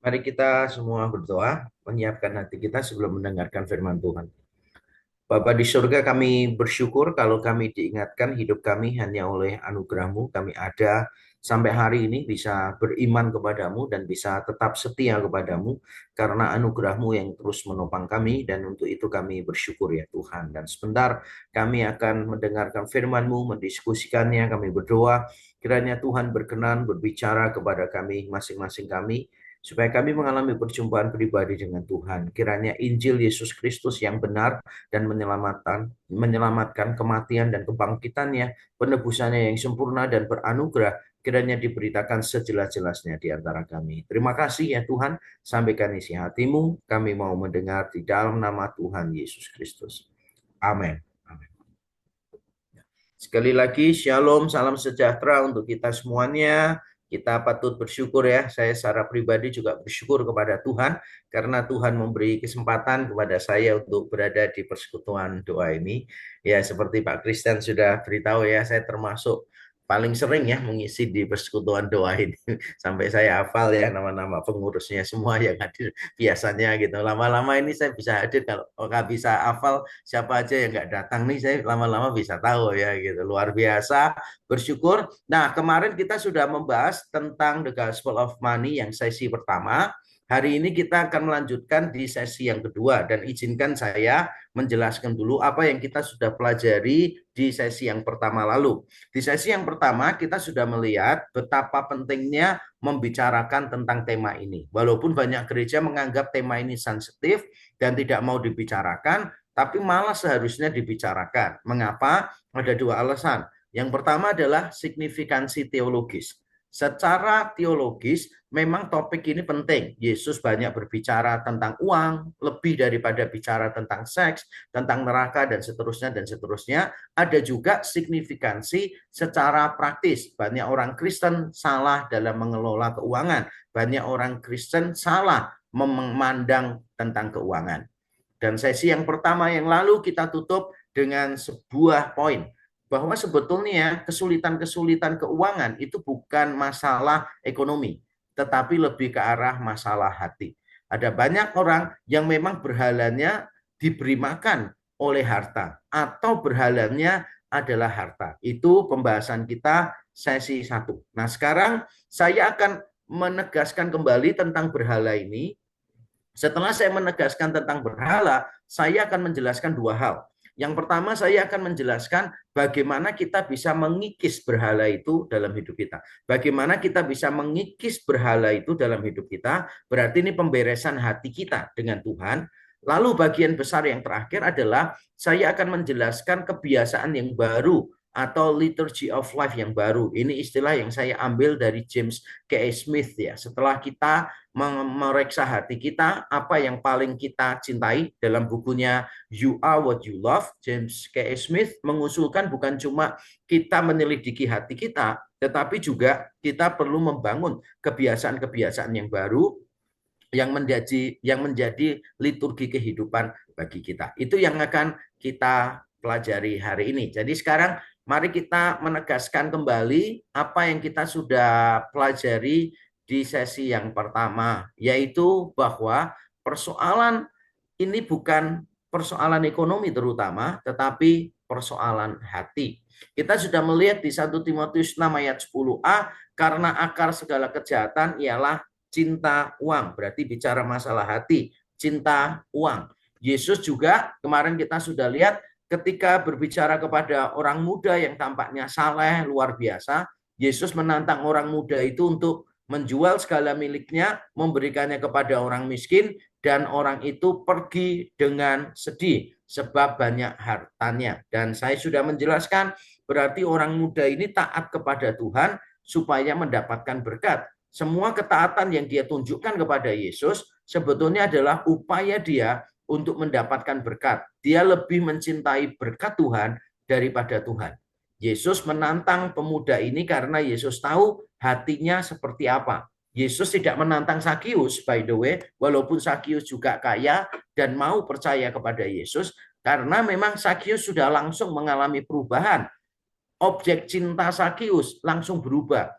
Mari kita semua berdoa, menyiapkan hati kita sebelum mendengarkan firman Tuhan. Bapa di surga, kami bersyukur kalau kami diingatkan hidup kami hanya oleh anugerah-Mu. Kami ada sampai hari ini bisa beriman kepadamu dan bisa tetap setia kepadamu karena anugerah-Mu yang terus menopang kami, dan untuk itu kami bersyukur ya Tuhan. Dan sebentar kami akan mendengarkan firman-Mu, mendiskusikannya. Kami berdoa kiranya Tuhan berkenan berbicara kepada kami masing-masing kami, supaya kami mengalami perjumpaan pribadi dengan Tuhan. Kiranya Injil Yesus Kristus yang benar dan menyelamatkan kematian dan kebangkitannya, penebusannya yang sempurna dan beranugerah, kiranya diberitakan sejelas-jelasnya di antara kami. Terima kasih ya Tuhan, sampaikan isi hatimu, kami mau mendengar di dalam nama Tuhan Yesus Kristus. Amin. Amin. Sekali lagi, shalom, salam sejahtera untuk kita semuanya. Kita patut bersyukur ya, saya secara pribadi juga bersyukur kepada Tuhan, karena Tuhan memberi kesempatan kepada saya untuk berada di persekutuan doa ini. Ya, seperti Pak Kristen sudah beritahu ya, saya termasuk paling sering ya mengisi di persekutuan doa ini. Sampai saya hafal ya nama-nama pengurusnya semua yang hadir biasanya gitu. Lama-lama ini saya bisa hadir, kalau nggak bisa hafal siapa aja yang nggak datang nih, saya lama-lama bisa tahu ya gitu. Luar biasa, bersyukur. Nah, kemarin kita sudah membahas tentang The Gospel of Money yang sesi pertama. Hari ini kita akan melanjutkan di sesi yang kedua, dan izinkan saya menjelaskan dulu apa yang kita sudah pelajari di sesi yang pertama lalu. Di sesi yang pertama kita sudah melihat betapa pentingnya membicarakan tentang tema ini. Walaupun banyak gereja menganggap tema ini sensitif dan tidak mau dibicarakan, tapi malah seharusnya dibicarakan. Mengapa? Ada dua alasan. Yang pertama adalah signifikansi teologis. Secara teologis, memang topik ini penting. Yesus banyak berbicara tentang uang, lebih daripada bicara tentang seks, tentang neraka, dan seterusnya, dan seterusnya. Ada juga signifikansi secara praktis. Banyak orang Kristen salah dalam mengelola keuangan. Banyak orang Kristen salah memandang tentang keuangan. Dan sesi yang pertama yang lalu kita tutup dengan sebuah poin, bahwa sebetulnya kesulitan-kesulitan keuangan itu bukan masalah ekonomi, tetapi lebih ke arah masalah hati. Ada banyak orang yang memang berhalanya diberi makan oleh harta, atau berhalanya adalah harta. Itu pembahasan kita sesi satu. Nah, sekarang saya akan menegaskan kembali tentang berhala ini. Setelah saya menegaskan tentang berhala, saya akan menjelaskan dua hal. Yang pertama, saya akan menjelaskan bagaimana kita bisa mengikis berhala itu dalam hidup kita. Bagaimana kita bisa mengikis berhala itu dalam hidup kita, berarti ini pemberesan hati kita dengan Tuhan. Lalu bagian besar yang terakhir adalah saya akan menjelaskan kebiasaan yang baru atau liturgy of life yang baru. Ini istilah yang saya ambil dari James K. Smith ya. Setelah kita memeriksa hati kita, apa yang paling kita cintai, dalam bukunya You Are What You Love, James K. Smith mengusulkan bukan cuma kita menyelidiki hati kita, tetapi juga kita perlu membangun kebiasaan-kebiasaan yang baru yang menjadi liturgi kehidupan bagi kita. Itu yang akan kita pelajari hari ini. Jadi sekarang mari kita menegaskan kembali apa yang kita sudah pelajari di sesi yang pertama, yaitu bahwa persoalan ini bukan persoalan ekonomi terutama, tetapi persoalan hati. Kita sudah melihat di 1 Timotius 6 ayat 10a, karena akar segala kejahatan ialah cinta uang. Berarti bicara masalah hati, cinta uang. Yesus juga kemarin kita sudah lihat ketika berbicara kepada orang muda yang tampaknya saleh luar biasa, Yesus menantang orang muda itu untuk menjual segala miliknya, memberikannya kepada orang miskin, dan orang itu pergi dengan sedih sebab banyak hartanya. Dan saya sudah menjelaskan, berarti orang muda ini taat kepada Tuhan supaya mendapatkan berkat. Semua ketaatan yang dia tunjukkan kepada Yesus sebetulnya adalah upaya dia untuk mendapatkan berkat. Dia lebih mencintai berkat Tuhan daripada Tuhan. Yesus menantang pemuda ini karena Yesus tahu hatinya seperti apa. Yesus tidak menantang Sakius, by the way, walaupun Sakius juga kaya dan mau percaya kepada Yesus, karena memang Sakius sudah langsung mengalami perubahan. Objek cinta Sakius langsung berubah.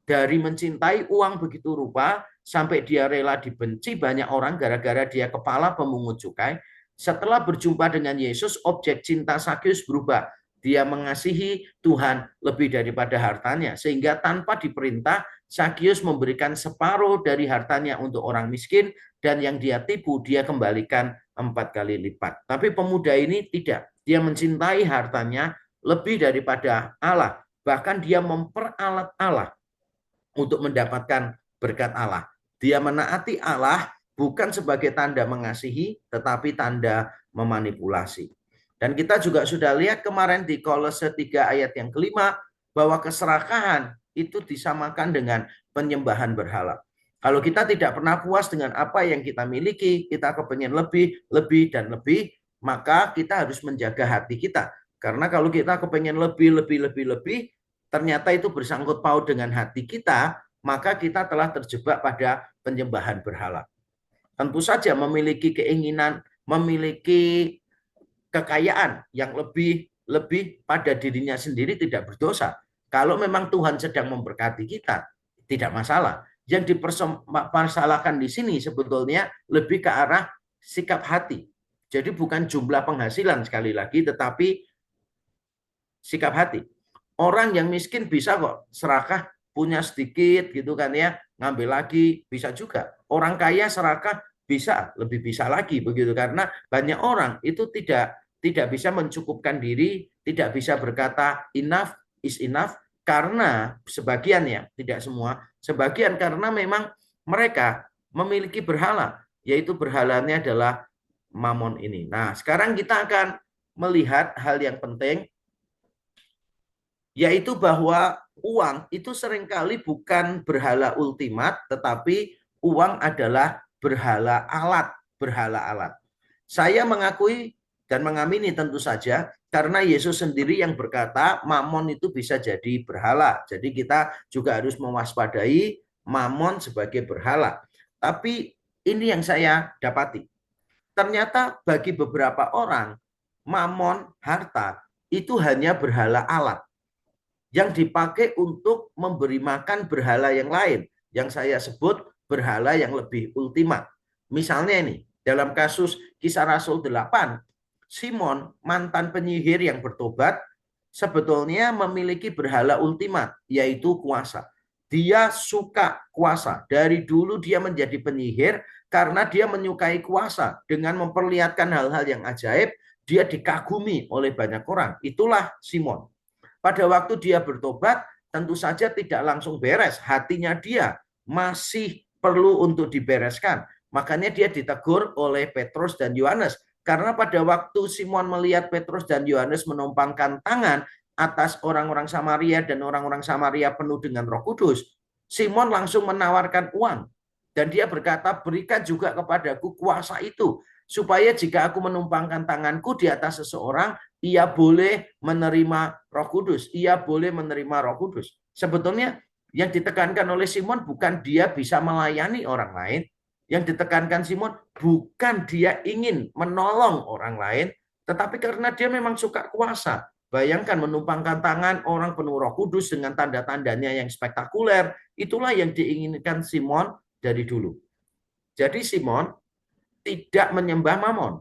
dari mencintai uang begitu rupa sampai dia rela dibenci banyak orang gara-gara dia kepala pemungut cukai. Setelah berjumpa dengan Yesus, objek cinta Sakyus berubah. Dia mengasihi Tuhan lebih daripada hartanya, sehingga tanpa diperintah, Sakyus memberikan separuh dari hartanya untuk orang miskin, dan yang dia tipu dia kembalikan 4 kali lipat. Tapi pemuda ini tidak. Dia mencintai hartanya lebih daripada Allah. Bahkan dia memperalat Allah untuk mendapatkan berkat Allah. Dia menaati Allah bukan sebagai tanda mengasihi, tetapi tanda memanipulasi. Dan kita juga sudah lihat kemarin di Kolose 3 ayat yang kelima, bahwa keserakahan itu disamakan dengan penyembahan berhala. Kalau kita tidak pernah puas dengan apa yang kita miliki, kita kepengen lebih, lebih, dan lebih, maka kita harus menjaga hati kita. Karena kalau kita kepengen lebih, lebih, lebih, lebih, ternyata itu bersangkut paut dengan hati kita, maka kita telah terjebak pada penyembahan berhala. Tentu saja memiliki keinginan, memiliki kekayaan yang lebih pada dirinya sendiri tidak berdosa. Kalau memang Tuhan sedang memberkati kita, tidak masalah. Yang dipermasalahkan di sini sebetulnya lebih ke arah sikap hati. Jadi bukan jumlah penghasilan sekali lagi, tetapi sikap hati. Orang yang miskin bisa kok serakah, punya sedikit gitu kan ya, ngambil lagi bisa juga. Orang kaya serakah bisa, lebih bisa lagi begitu, karena banyak orang itu tidak bisa mencukupkan diri, tidak bisa berkata enough is enough, karena sebagian ya, tidak semua, sebagian karena memang mereka memiliki berhala, yaitu berhalanya adalah mamon ini. Nah, sekarang kita akan melihat hal yang penting, yaitu bahwa uang itu seringkali bukan berhala ultimat, tetapi uang adalah berhala alat, berhala alat. Saya mengakui dan mengamini tentu saja, karena Yesus sendiri yang berkata mamon itu bisa jadi berhala. Jadi kita juga harus mewaspadai mamon sebagai berhala. Tapi ini yang saya dapati. Ternyata bagi beberapa orang, mamon, harta, itu hanya berhala alat yang dipakai untuk memberi makan berhala yang lain, yang saya sebut berhala yang lebih ultimat. Misalnya ini, dalam kasus Kisah Rasul 8, Simon, mantan penyihir yang bertobat, sebetulnya memiliki berhala ultimat, yaitu kuasa. Dia suka kuasa. Dari dulu dia menjadi penyihir karena dia menyukai kuasa. Dengan memperlihatkan hal-hal yang ajaib, dia dikagumi oleh banyak orang. Itulah Simon. Pada waktu dia bertobat, tentu saja tidak langsung beres. Hatinya dia masih perlu untuk dibereskan. Makanya dia ditegur oleh Petrus dan Yohanes. Karena pada waktu Simon melihat Petrus dan Yohanes menumpangkan tangan atas orang-orang Samaria dan orang-orang Samaria penuh dengan Roh Kudus, Simon langsung menawarkan uang. Dan dia berkata, berikan juga kepadaku kuasa itu, supaya jika aku menumpangkan tanganku di atas seseorang, ia boleh menerima Roh Kudus, ia boleh menerima Roh Kudus. Sebetulnya yang ditekankan oleh Simon bukan dia bisa melayani orang lain, yang ditekankan Simon bukan dia ingin menolong orang lain, tetapi karena dia memang suka kuasa. Bayangkan menumpangkan tangan orang penuh Roh Kudus dengan tanda-tandanya yang spektakuler, itulah yang diinginkan Simon dari dulu. Jadi Simon tidak menyembah mamon,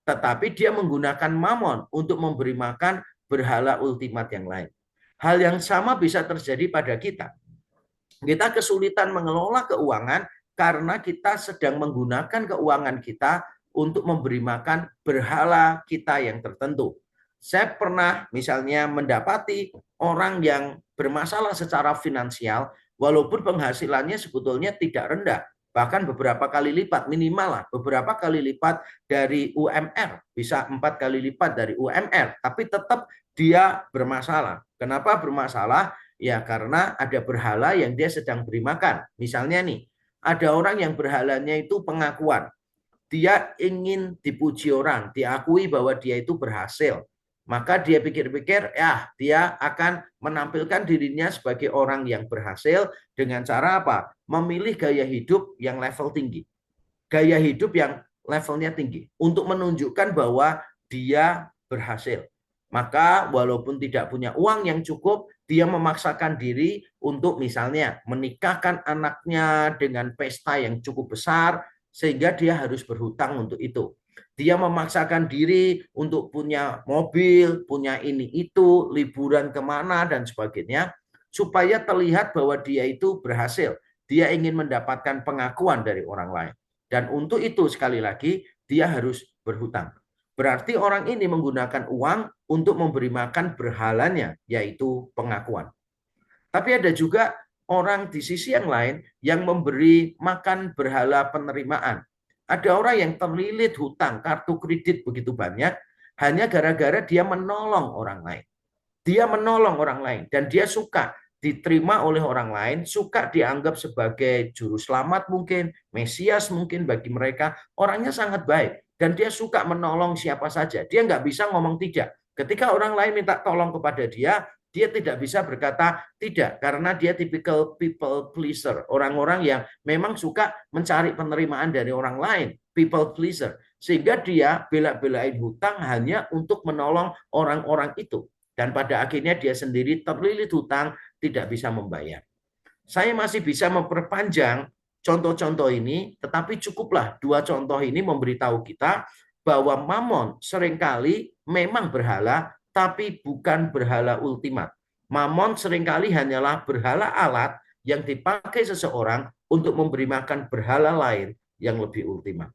tetapi dia menggunakan mamon untuk memberi makan berhala ultimat yang lain. Hal yang sama bisa terjadi pada kita. Kita kesulitan mengelola keuangan karena kita sedang menggunakan keuangan kita untuk memberi makan berhala kita yang tertentu. Saya pernah misalnya mendapati orang yang bermasalah secara finansial, walaupun penghasilannya sebetulnya tidak rendah, bahkan beberapa kali lipat, minimal lah beberapa kali lipat dari UMR, bisa 4 kali lipat dari UMR, tapi tetap dia bermasalah. Kenapa bermasalah? Ya karena ada berhala yang dia sedang beri makan. Misalnya nih, ada orang yang berhalanya itu pengakuan. Dia ingin dipuji orang, diakui bahwa dia itu berhasil. Maka dia pikir-pikir, ya dia akan menampilkan dirinya sebagai orang yang berhasil dengan cara apa? Memilih gaya hidup yang level tinggi. Gaya hidup yang levelnya tinggi. Untuk menunjukkan bahwa dia berhasil. Maka walaupun tidak punya uang yang cukup, dia memaksakan diri untuk misalnya menikahkan anaknya dengan pesta yang cukup besar, sehingga dia harus berhutang untuk itu. Dia memaksakan diri untuk punya mobil, punya ini itu, liburan kemana dan sebagainya, supaya terlihat bahwa dia itu berhasil. Dia ingin mendapatkan pengakuan dari orang lain. Dan untuk itu sekali lagi, dia harus berhutang. Berarti orang ini menggunakan uang untuk memberi makan berhalanya, yaitu pengakuan. Tapi ada juga orang di sisi yang lain yang memberi makan berhala penerimaan. Ada orang yang terlilit hutang, kartu kredit begitu banyak, hanya gara-gara dia menolong orang lain. Dia menolong orang lain dan dia suka diterima oleh orang lain, suka dianggap sebagai juru selamat mungkin, Mesias mungkin bagi mereka. Orangnya sangat baik dan dia suka menolong siapa saja. Dia nggak bisa ngomong tidak. Ketika orang lain minta tolong kepada dia tidak bisa berkata tidak karena dia tipikal people pleaser, orang-orang yang memang suka mencari penerimaan dari orang lain, people pleaser, sehingga dia bela-belain hutang hanya untuk menolong orang-orang itu. Dan pada akhirnya dia sendiri terlilit hutang, tidak bisa membayar. Saya masih bisa memperpanjang contoh-contoh ini, tetapi cukuplah dua contoh ini memberitahu kita bahwa Mamon seringkali memang berhala, tapi bukan berhala ultimat. Mamon seringkali hanyalah berhala alat yang dipakai seseorang untuk memberi makan berhala lain yang lebih ultimat.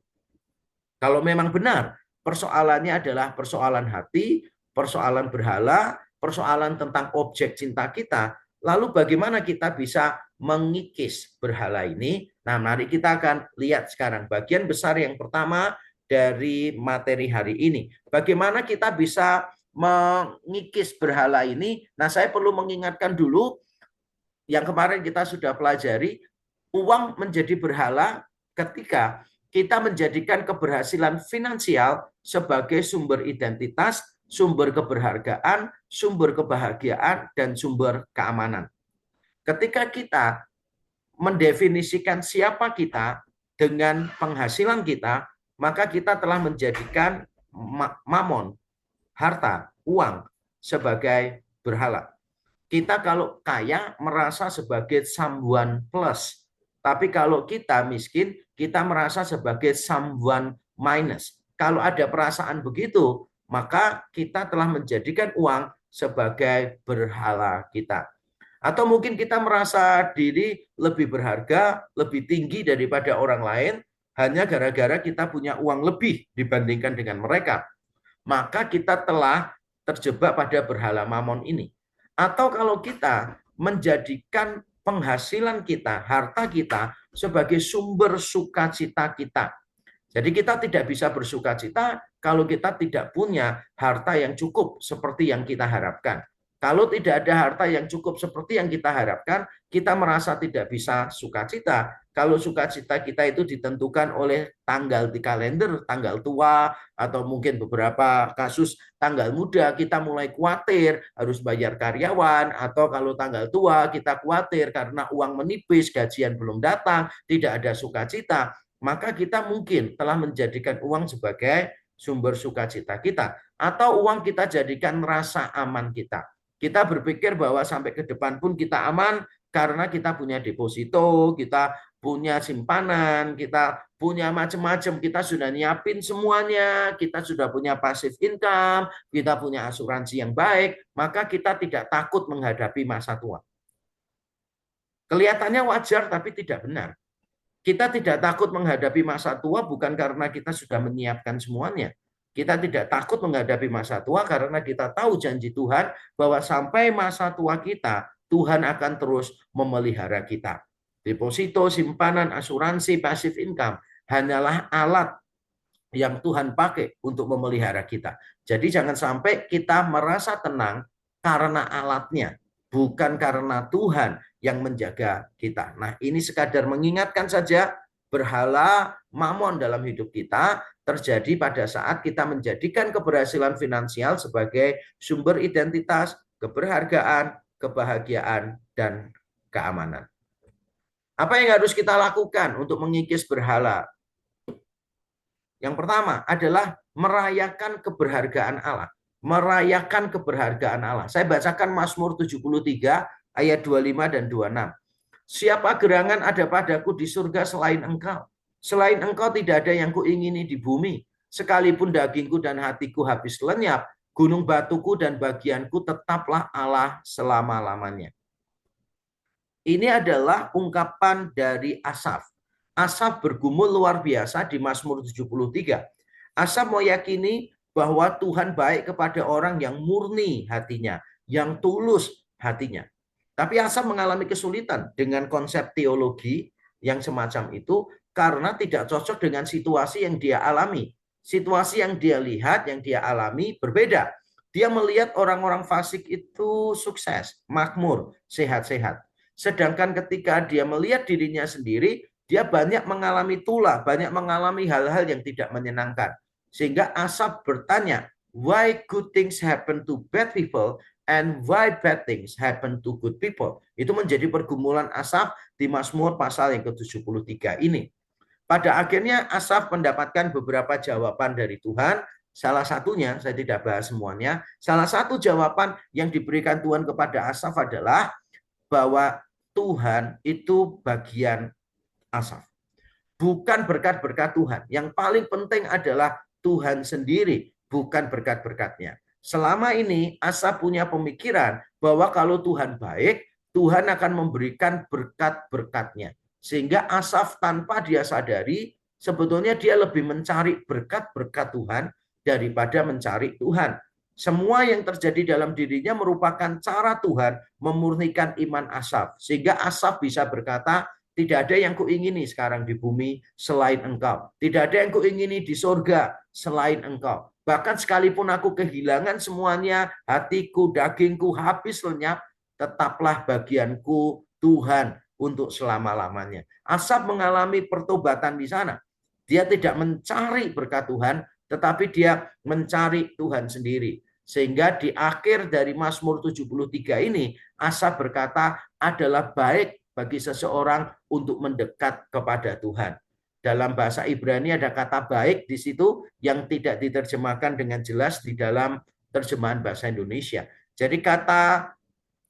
Kalau memang benar persoalannya adalah persoalan hati, persoalan berhala, persoalan tentang objek cinta kita, lalu bagaimana kita bisa mengikis berhala ini? Nah, mari kita akan lihat sekarang bagian besar yang pertama dari materi hari ini. Bagaimana kita bisa mengikis berhala ini? Nah, saya perlu mengingatkan dulu yang kemarin kita sudah pelajari, uang menjadi berhala ketika kita menjadikan keberhasilan finansial sebagai sumber identitas, sumber keberhargaan, sumber kebahagiaan, dan sumber keamanan. Ketika kita mendefinisikan siapa kita dengan penghasilan kita, maka kita telah menjadikan mamon, harta, uang sebagai berhala. Kita kalau kaya merasa sebagai someone plus. Tapi kalau kita miskin, kita merasa sebagai someone minus. Kalau ada perasaan begitu, maka kita telah menjadikan uang sebagai berhala kita. Atau mungkin kita merasa diri lebih berharga, lebih tinggi daripada orang lain, hanya gara-gara kita punya uang lebih dibandingkan dengan mereka. Maka kita telah terjebak pada berhala mamon ini. Atau kalau kita menjadikan penghasilan kita, harta kita sebagai sumber sukacita kita. Jadi kita tidak bisa bersukacita kalau kita tidak punya harta yang cukup seperti yang kita harapkan. Kalau tidak ada harta yang cukup seperti yang kita harapkan, kita merasa tidak bisa sukacita. Kalau sukacita kita itu ditentukan oleh tanggal di kalender, tanggal tua, atau mungkin beberapa kasus tanggal muda, kita mulai khawatir harus bayar karyawan, atau kalau tanggal tua kita khawatir karena uang menipis, gajian belum datang, tidak ada sukacita, maka kita mungkin telah menjadikan uang sebagai sumber sukacita kita. Atau uang kita jadikan rasa aman kita. Kita berpikir bahwa sampai ke depan pun kita aman karena kita punya deposito, kita punya simpanan, kita punya macam-macam, kita sudah nyiapin semuanya, kita sudah punya passive income, kita punya asuransi yang baik, maka kita tidak takut menghadapi masa tua. Kelihatannya wajar tapi tidak benar. Kita tidak takut menghadapi masa tua bukan karena kita sudah menyiapkan semuanya. Kita tidak takut menghadapi masa tua karena kita tahu janji Tuhan bahwa sampai masa tua kita, Tuhan akan terus memelihara kita. Deposito, simpanan, asuransi, passive income hanyalah alat yang Tuhan pakai untuk memelihara kita. Jadi jangan sampai kita merasa tenang karena alatnya, bukan karena Tuhan yang menjaga kita. Nah, ini sekadar mengingatkan saja berhala mamon dalam hidup kita terjadi pada saat kita menjadikan keberhasilan finansial sebagai sumber identitas, keberhargaan, kebahagiaan, dan keamanan. Apa yang harus kita lakukan untuk mengikis berhala? Yang pertama adalah merayakan keberhargaan Allah. merayakan keberhargaan Allah. Saya bacakan Mazmur 73 ayat 25 dan 26. Siapa gerangan ada padaku di surga selain engkau? Selain engkau tidak ada yang kuingini di bumi. Sekalipun dagingku dan hatiku habis lenyap, gunung batuku dan bagianku tetaplah Allah selama-lamanya. Ini adalah ungkapan dari Asaf. Asaf bergumul luar biasa di Mazmur 73. Asaf meyakini bahwa Tuhan baik kepada orang yang murni hatinya, yang tulus hatinya. Tapi Asaf mengalami kesulitan dengan konsep teologi yang semacam itu karena tidak cocok dengan situasi yang dia alami. Situasi yang dia lihat, yang dia alami berbeda. Dia melihat orang-orang fasik itu sukses, makmur, sehat-sehat. Sedangkan ketika dia melihat dirinya sendiri, dia banyak mengalami tulah, banyak mengalami hal-hal yang tidak menyenangkan. Sehingga Asaf bertanya, why good things happen to bad people and why bad things happen to good people? Itu menjadi pergumulan Asaf di Mazmur pasal yang ke-73 ini. Pada akhirnya Asaf mendapatkan beberapa jawaban dari Tuhan. Salah satunya, saya tidak bahas semuanya, salah satu jawaban yang diberikan Tuhan kepada Asaf adalah bahwa Tuhan itu bagian Asaf. Bukan berkat-berkat Tuhan. Yang paling penting adalah Tuhan sendiri, bukan berkat-berkatnya. Selama ini Asaf punya pemikiran bahwa kalau Tuhan baik, Tuhan akan memberikan berkat-berkatnya. Sehingga Asaf tanpa dia sadari, sebetulnya dia lebih mencari berkat-berkat Tuhan daripada mencari Tuhan. Semua yang terjadi dalam dirinya merupakan cara Tuhan memurnikan iman Asaf. Sehingga Asaf bisa berkata, tidak ada yang kuingini sekarang di bumi selain engkau. Tidak ada yang kuingini di surga selain engkau. Bahkan sekalipun aku kehilangan semuanya, hatiku, dagingku habis lenyap, tetaplah bagianku Tuhan untuk selama-lamanya. Asaf mengalami pertobatan di sana. Dia tidak mencari berkat Tuhan, tetapi dia mencari Tuhan sendiri. Sehingga di akhir dari Mazmur 73 ini, Asaf berkata adalah baik bagi seseorang untuk mendekat kepada Tuhan. Dalam bahasa Ibrani ada kata baik di situ yang tidak diterjemahkan dengan jelas di dalam terjemahan bahasa Indonesia. Jadi kata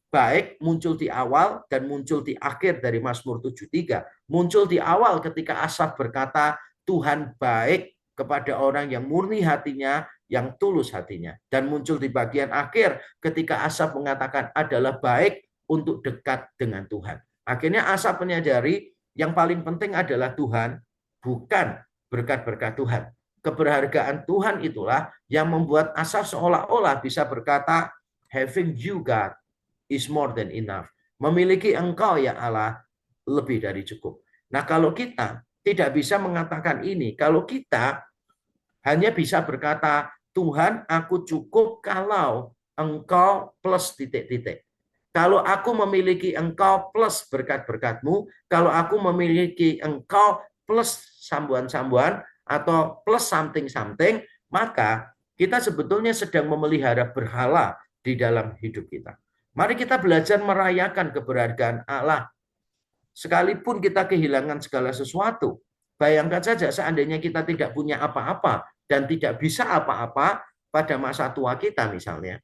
baik muncul di awal dan muncul di akhir dari Mazmur 73. Muncul di awal ketika Asaf berkata, Tuhan baik kepada orang yang murni hatinya, yang tulus hatinya. Dan muncul di bagian akhir ketika Asaf mengatakan adalah baik untuk dekat dengan Tuhan. Akhirnya Asaf menyadari yang paling penting adalah Tuhan, bukan berkat-berkat Tuhan. Keberhargaan Tuhan itulah yang membuat Asaf seolah-olah bisa berkata, having you God is more than enough. Memiliki engkau ya Allah lebih dari cukup. Nah kalau kita tidak bisa mengatakan ini, kalau kita hanya bisa berkata, Tuhan aku cukup kalau engkau plus titik-titik. Kalau aku memiliki engkau plus berkat-berkatmu, kalau aku memiliki engkau plus sambuan-sambuan atau plus something-something, maka kita sebetulnya sedang memelihara berhala di dalam hidup kita. Mari kita belajar merayakan keberhargaan Allah. Sekalipun kita kehilangan segala sesuatu, bayangkan saja seandainya kita tidak punya apa-apa dan tidak bisa apa-apa pada masa tua kita misalnya.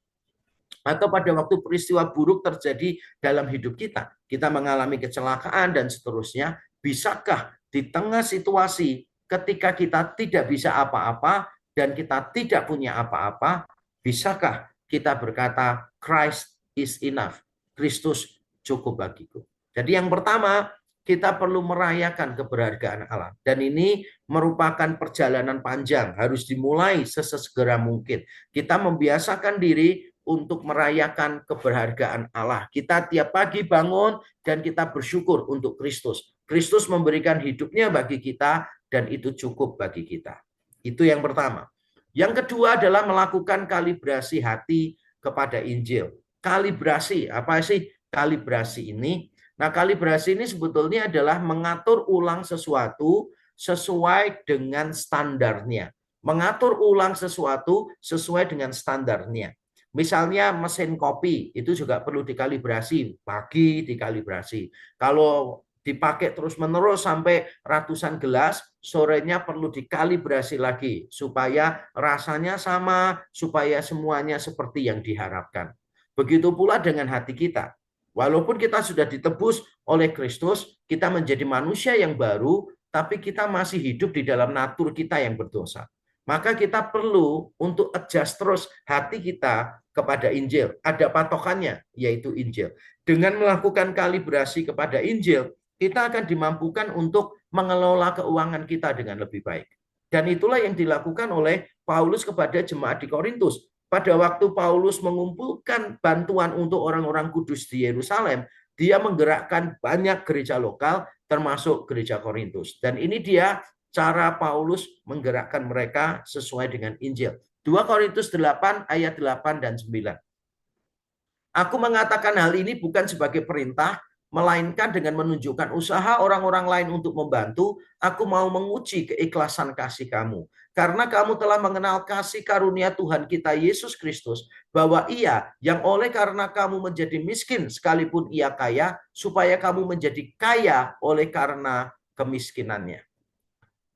Atau pada waktu peristiwa buruk terjadi dalam hidup kita. Kita mengalami kecelakaan dan seterusnya. Bisakah di tengah situasi ketika kita tidak bisa apa-apa dan kita tidak punya apa-apa, bisakah kita berkata, Christ is enough. Kristus cukup bagiku. Jadi yang pertama, kita perlu merayakan keberhargaan Allah. Dan ini merupakan perjalanan panjang, harus dimulai sesegera mungkin. Kita membiasakan diri untuk merayakan keberhargaan Allah. Kita tiap pagi bangun dan kita bersyukur untuk Kristus. Kristus memberikan hidupnya bagi kita dan itu cukup bagi kita. Itu yang pertama. Yang kedua adalah melakukan kalibrasi hati kepada Injil. Kalibrasi, apa sih kalibrasi ini? Nah, kalibrasi ini sebetulnya adalah mengatur ulang sesuatu sesuai dengan standarnya. Mengatur ulang sesuatu sesuai dengan standarnya. Misalnya mesin kopi itu juga perlu dikalibrasi, pagi dikalibrasi. Kalau dipakai terus-menerus sampai ratusan gelas, sorenya perlu dikalibrasi lagi supaya rasanya sama, supaya semuanya seperti yang diharapkan. Begitu pula dengan hati kita. Walaupun kita sudah ditebus oleh Kristus, kita menjadi manusia yang baru, tapi kita masih hidup di dalam natur kita yang berdosa. Maka kita perlu untuk adjust terus hati kita kepada Injil. Ada patokannya, yaitu Injil. Dengan melakukan kalibrasi kepada Injil, kita akan dimampukan untuk mengelola keuangan kita dengan lebih baik. Dan itulah yang dilakukan oleh Paulus kepada jemaat di Korintus. Pada waktu Paulus mengumpulkan bantuan untuk orang-orang kudus di Yerusalem, dia menggerakkan banyak gereja lokal, termasuk gereja Korintus. Dan ini dia cara Paulus menggerakkan mereka sesuai dengan Injil. 2 Korintus 8 ayat 8 dan 9. Aku mengatakan hal ini bukan sebagai perintah, melainkan dengan menunjukkan usaha orang-orang lain untuk membantu, aku mau menguji keikhlasan kasih kamu. Karena kamu telah mengenal kasih karunia Tuhan kita Yesus Kristus, bahwa ia yang oleh karena kamu menjadi miskin sekalipun ia kaya, supaya kamu menjadi kaya oleh karena kemiskinannya.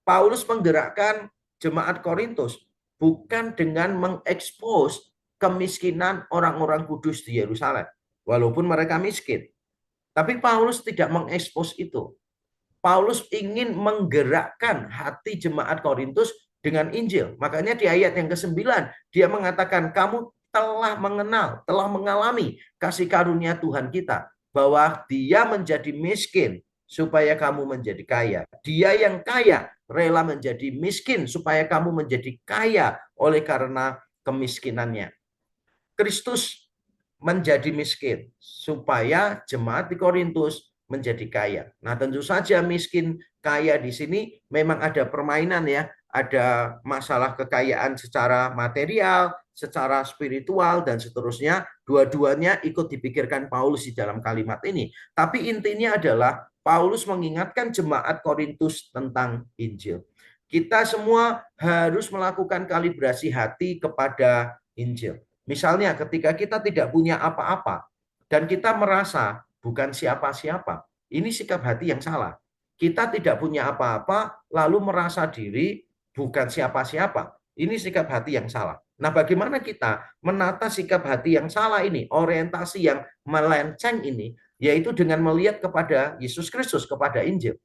Paulus menggerakkan jemaat Korintus bukan dengan mengekspos kemiskinan orang-orang kudus di Yerusalem, walaupun mereka miskin. Tapi Paulus tidak mengekspos itu. Paulus ingin menggerakkan hati jemaat Korintus dengan Injil. Makanya di ayat yang ke-9 dia mengatakan, kamu telah mengenal, telah mengalami kasih karunia Tuhan kita, bahwa dia menjadi miskin supaya kamu menjadi kaya. Dia yang kaya rela menjadi miskin supaya kamu menjadi kaya oleh karena kemiskinannya. Kristus menjadi miskin supaya jemaat di Korintus menjadi kaya. Nah, tentu saja miskin kaya di sini memang ada permainan ya, ada masalah kekayaan secara material, secara spiritual dan seterusnya. Dua-duanya ikut dipikirkan Paulus di dalam kalimat ini. Tapi intinya adalah Paulus mengingatkan jemaat Korintus tentang Injil. Kita semua harus melakukan kalibrasi hati kepada Injil. Misalnya ketika kita tidak punya apa-apa dan kita merasa bukan siapa-siapa, ini sikap hati yang salah. Kita tidak punya apa-apa lalu merasa diri bukan siapa-siapa. Ini sikap hati yang salah. Nah, bagaimana kita menata sikap hati yang salah ini, orientasi yang melenceng ini, yaitu dengan melihat kepada Yesus Kristus, kepada Injil.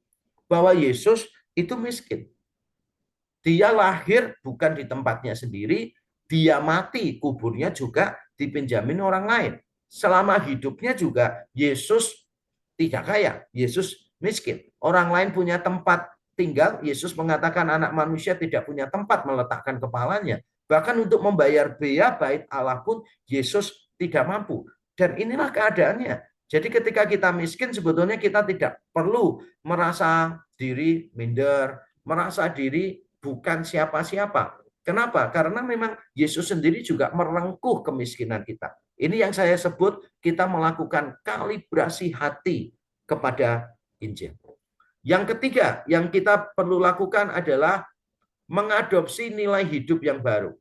Bahwa Yesus itu miskin. Dia lahir bukan di tempatnya sendiri, dia mati, kuburnya juga dipinjamin orang lain. Selama hidupnya juga Yesus tidak kaya, Yesus miskin. Orang lain punya tempat tinggal, Yesus mengatakan anak manusia tidak punya tempat meletakkan kepalanya. Bahkan untuk membayar bea bait Allah pun Yesus tidak mampu. Dan inilah keadaannya. Jadi ketika kita miskin sebetulnya kita tidak perlu merasa diri minder, merasa diri bukan siapa-siapa. Kenapa? Karena memang Yesus sendiri juga merengkuh kemiskinan kita. Ini yang saya sebut kita melakukan kalibrasi hati kepada Injil. Yang ketiga yang kita perlu lakukan adalah mengadopsi nilai hidup yang baru,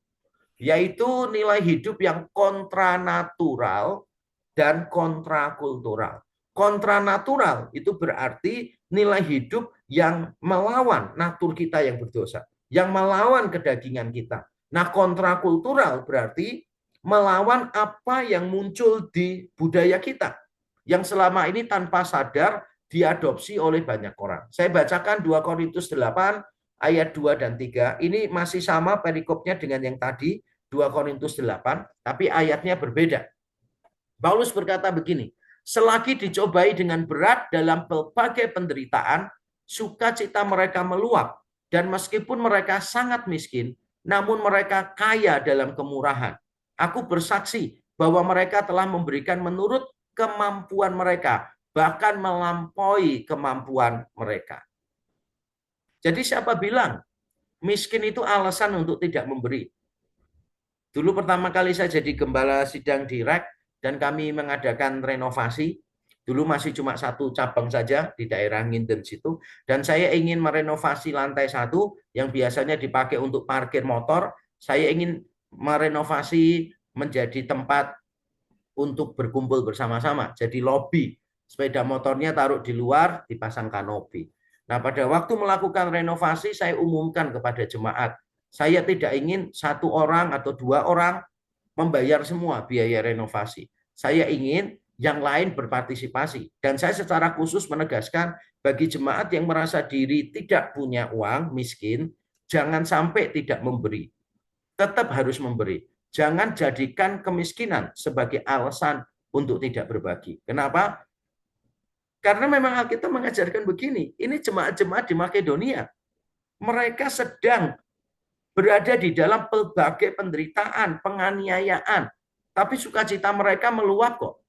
yaitu nilai hidup yang kontranatural dan kontrakultural. Kontranatural itu berarti nilai hidup yang melawan natur kita yang berdosa, yang melawan kedagingan kita. Nah, kontrakultural berarti melawan apa yang muncul di budaya kita, yang selama ini tanpa sadar diadopsi oleh banyak orang. Saya bacakan 2 Korintus 8 ayat 2 dan 3. Ini masih sama perikopnya dengan yang tadi, 2 Korintus 8, tapi ayatnya berbeda. Paulus berkata begini, selagi dicobai dengan berat dalam berbagai penderitaan, sukacita mereka meluap, dan meskipun mereka sangat miskin, namun mereka kaya dalam kemurahan. Aku bersaksi bahwa mereka telah memberikan menurut kemampuan mereka, bahkan melampaui kemampuan mereka. Jadi siapa bilang miskin itu alasan untuk tidak memberi? Dulu pertama kali saya jadi gembala sidang di REK dan kami mengadakan renovasi. Dulu masih cuma satu cabang saja di daerah Nginden situ. Dan saya ingin merenovasi lantai 1 yang biasanya dipakai untuk parkir motor. Saya ingin merenovasi menjadi tempat untuk berkumpul bersama-sama. Jadi lobi. Sepeda motornya taruh di luar, dipasang kanopi. Nah, pada waktu melakukan renovasi, saya umumkan kepada jemaat, saya tidak ingin satu orang atau dua orang membayar semua biaya renovasi. Saya ingin yang lain berpartisipasi. Dan saya secara khusus menegaskan bagi jemaat yang merasa diri tidak punya uang, miskin, jangan sampai tidak memberi. Tetap harus memberi. Jangan jadikan kemiskinan sebagai alasan untuk tidak berbagi. Kenapa? Karena memang Alkitab mengajarkan begini, ini jemaat-jemaat di Makedonia, mereka sedang berada di dalam berbagai penderitaan, penganiayaan, tapi sukacita mereka meluap kok.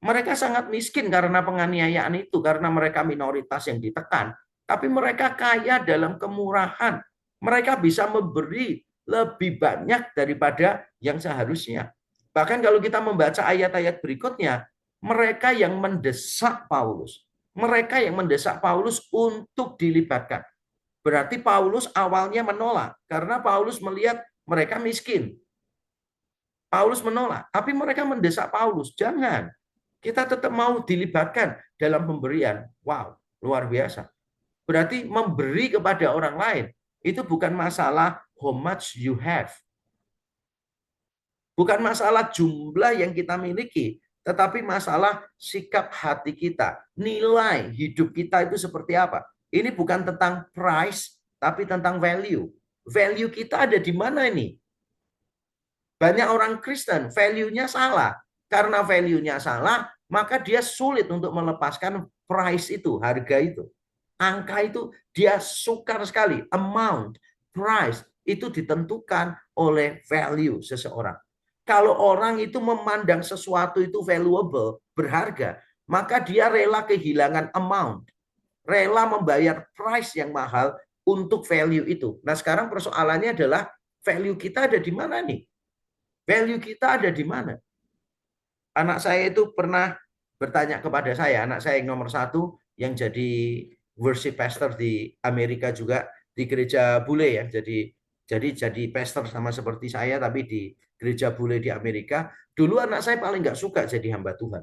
Mereka sangat miskin karena penganiayaan itu, karena mereka minoritas yang ditekan. Tapi mereka kaya dalam kemurahan. Mereka bisa memberi lebih banyak daripada yang seharusnya. Bahkan kalau kita membaca ayat-ayat berikutnya, mereka yang mendesak Paulus. Mereka yang mendesak Paulus untuk dilibatkan. Berarti Paulus awalnya menolak, karena Paulus melihat mereka miskin. Paulus menolak, tapi mereka mendesak Paulus, jangan. Kita tetap mau dilibatkan dalam pemberian. Wow, luar biasa. Berarti memberi kepada orang lain, itu bukan masalah how much you have. Bukan masalah jumlah yang kita miliki, tetapi masalah sikap hati kita. Nilai hidup kita itu seperti apa. Ini bukan tentang price, tapi tentang value. Value kita ada di mana ini? Banyak orang Kristen, value-nya salah. Karena value-nya salah, maka dia sulit untuk melepaskan price itu, harga itu. Angka itu dia sukar sekali. Amount, price, itu ditentukan oleh value seseorang. Kalau orang itu memandang sesuatu itu valuable, berharga, maka dia rela kehilangan amount. Rela membayar price yang mahal untuk value itu. Nah, sekarang persoalannya adalah value kita ada di mana nih? Value kita ada di mana? Anak saya itu pernah bertanya kepada saya, anak saya yang nomor satu, yang jadi worship pastor di Amerika juga, di gereja bule ya, jadi pastor sama seperti saya, tapi di gereja bule di Amerika. Dulu anak saya paling nggak suka jadi hamba Tuhan,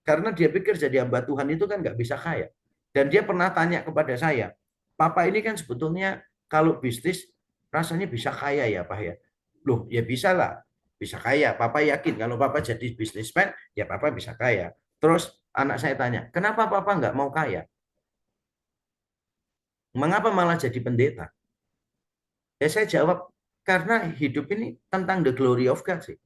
karena dia pikir jadi hamba Tuhan itu kan nggak bisa kaya. Dan dia pernah tanya kepada saya, Papa ini kan sebetulnya kalau bisnis rasanya bisa kaya ya Pak ya. Loh ya bisa lah, bisa kaya. Papa yakin kalau Papa jadi bisnismen, ya Papa bisa kaya. Terus anak saya tanya, kenapa Papa nggak mau kaya? Mengapa malah jadi pendeta? Ya saya jawab, karena hidup ini tentang the glory of God sih.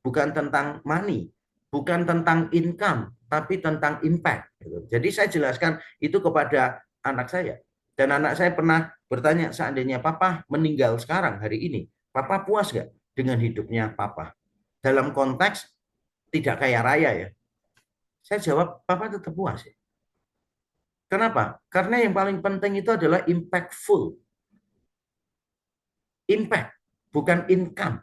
Bukan tentang money, bukan tentang income, tapi tentang impact. Jadi saya jelaskan itu kepada anak saya. Dan anak saya pernah bertanya, seandainya Papa meninggal sekarang hari ini, Papa puas gak dengan hidupnya Papa? Dalam konteks tidak kaya raya ya. Saya jawab, Papa tetap puas ya. Kenapa? Karena yang paling penting itu adalah impactful. Impact, bukan income.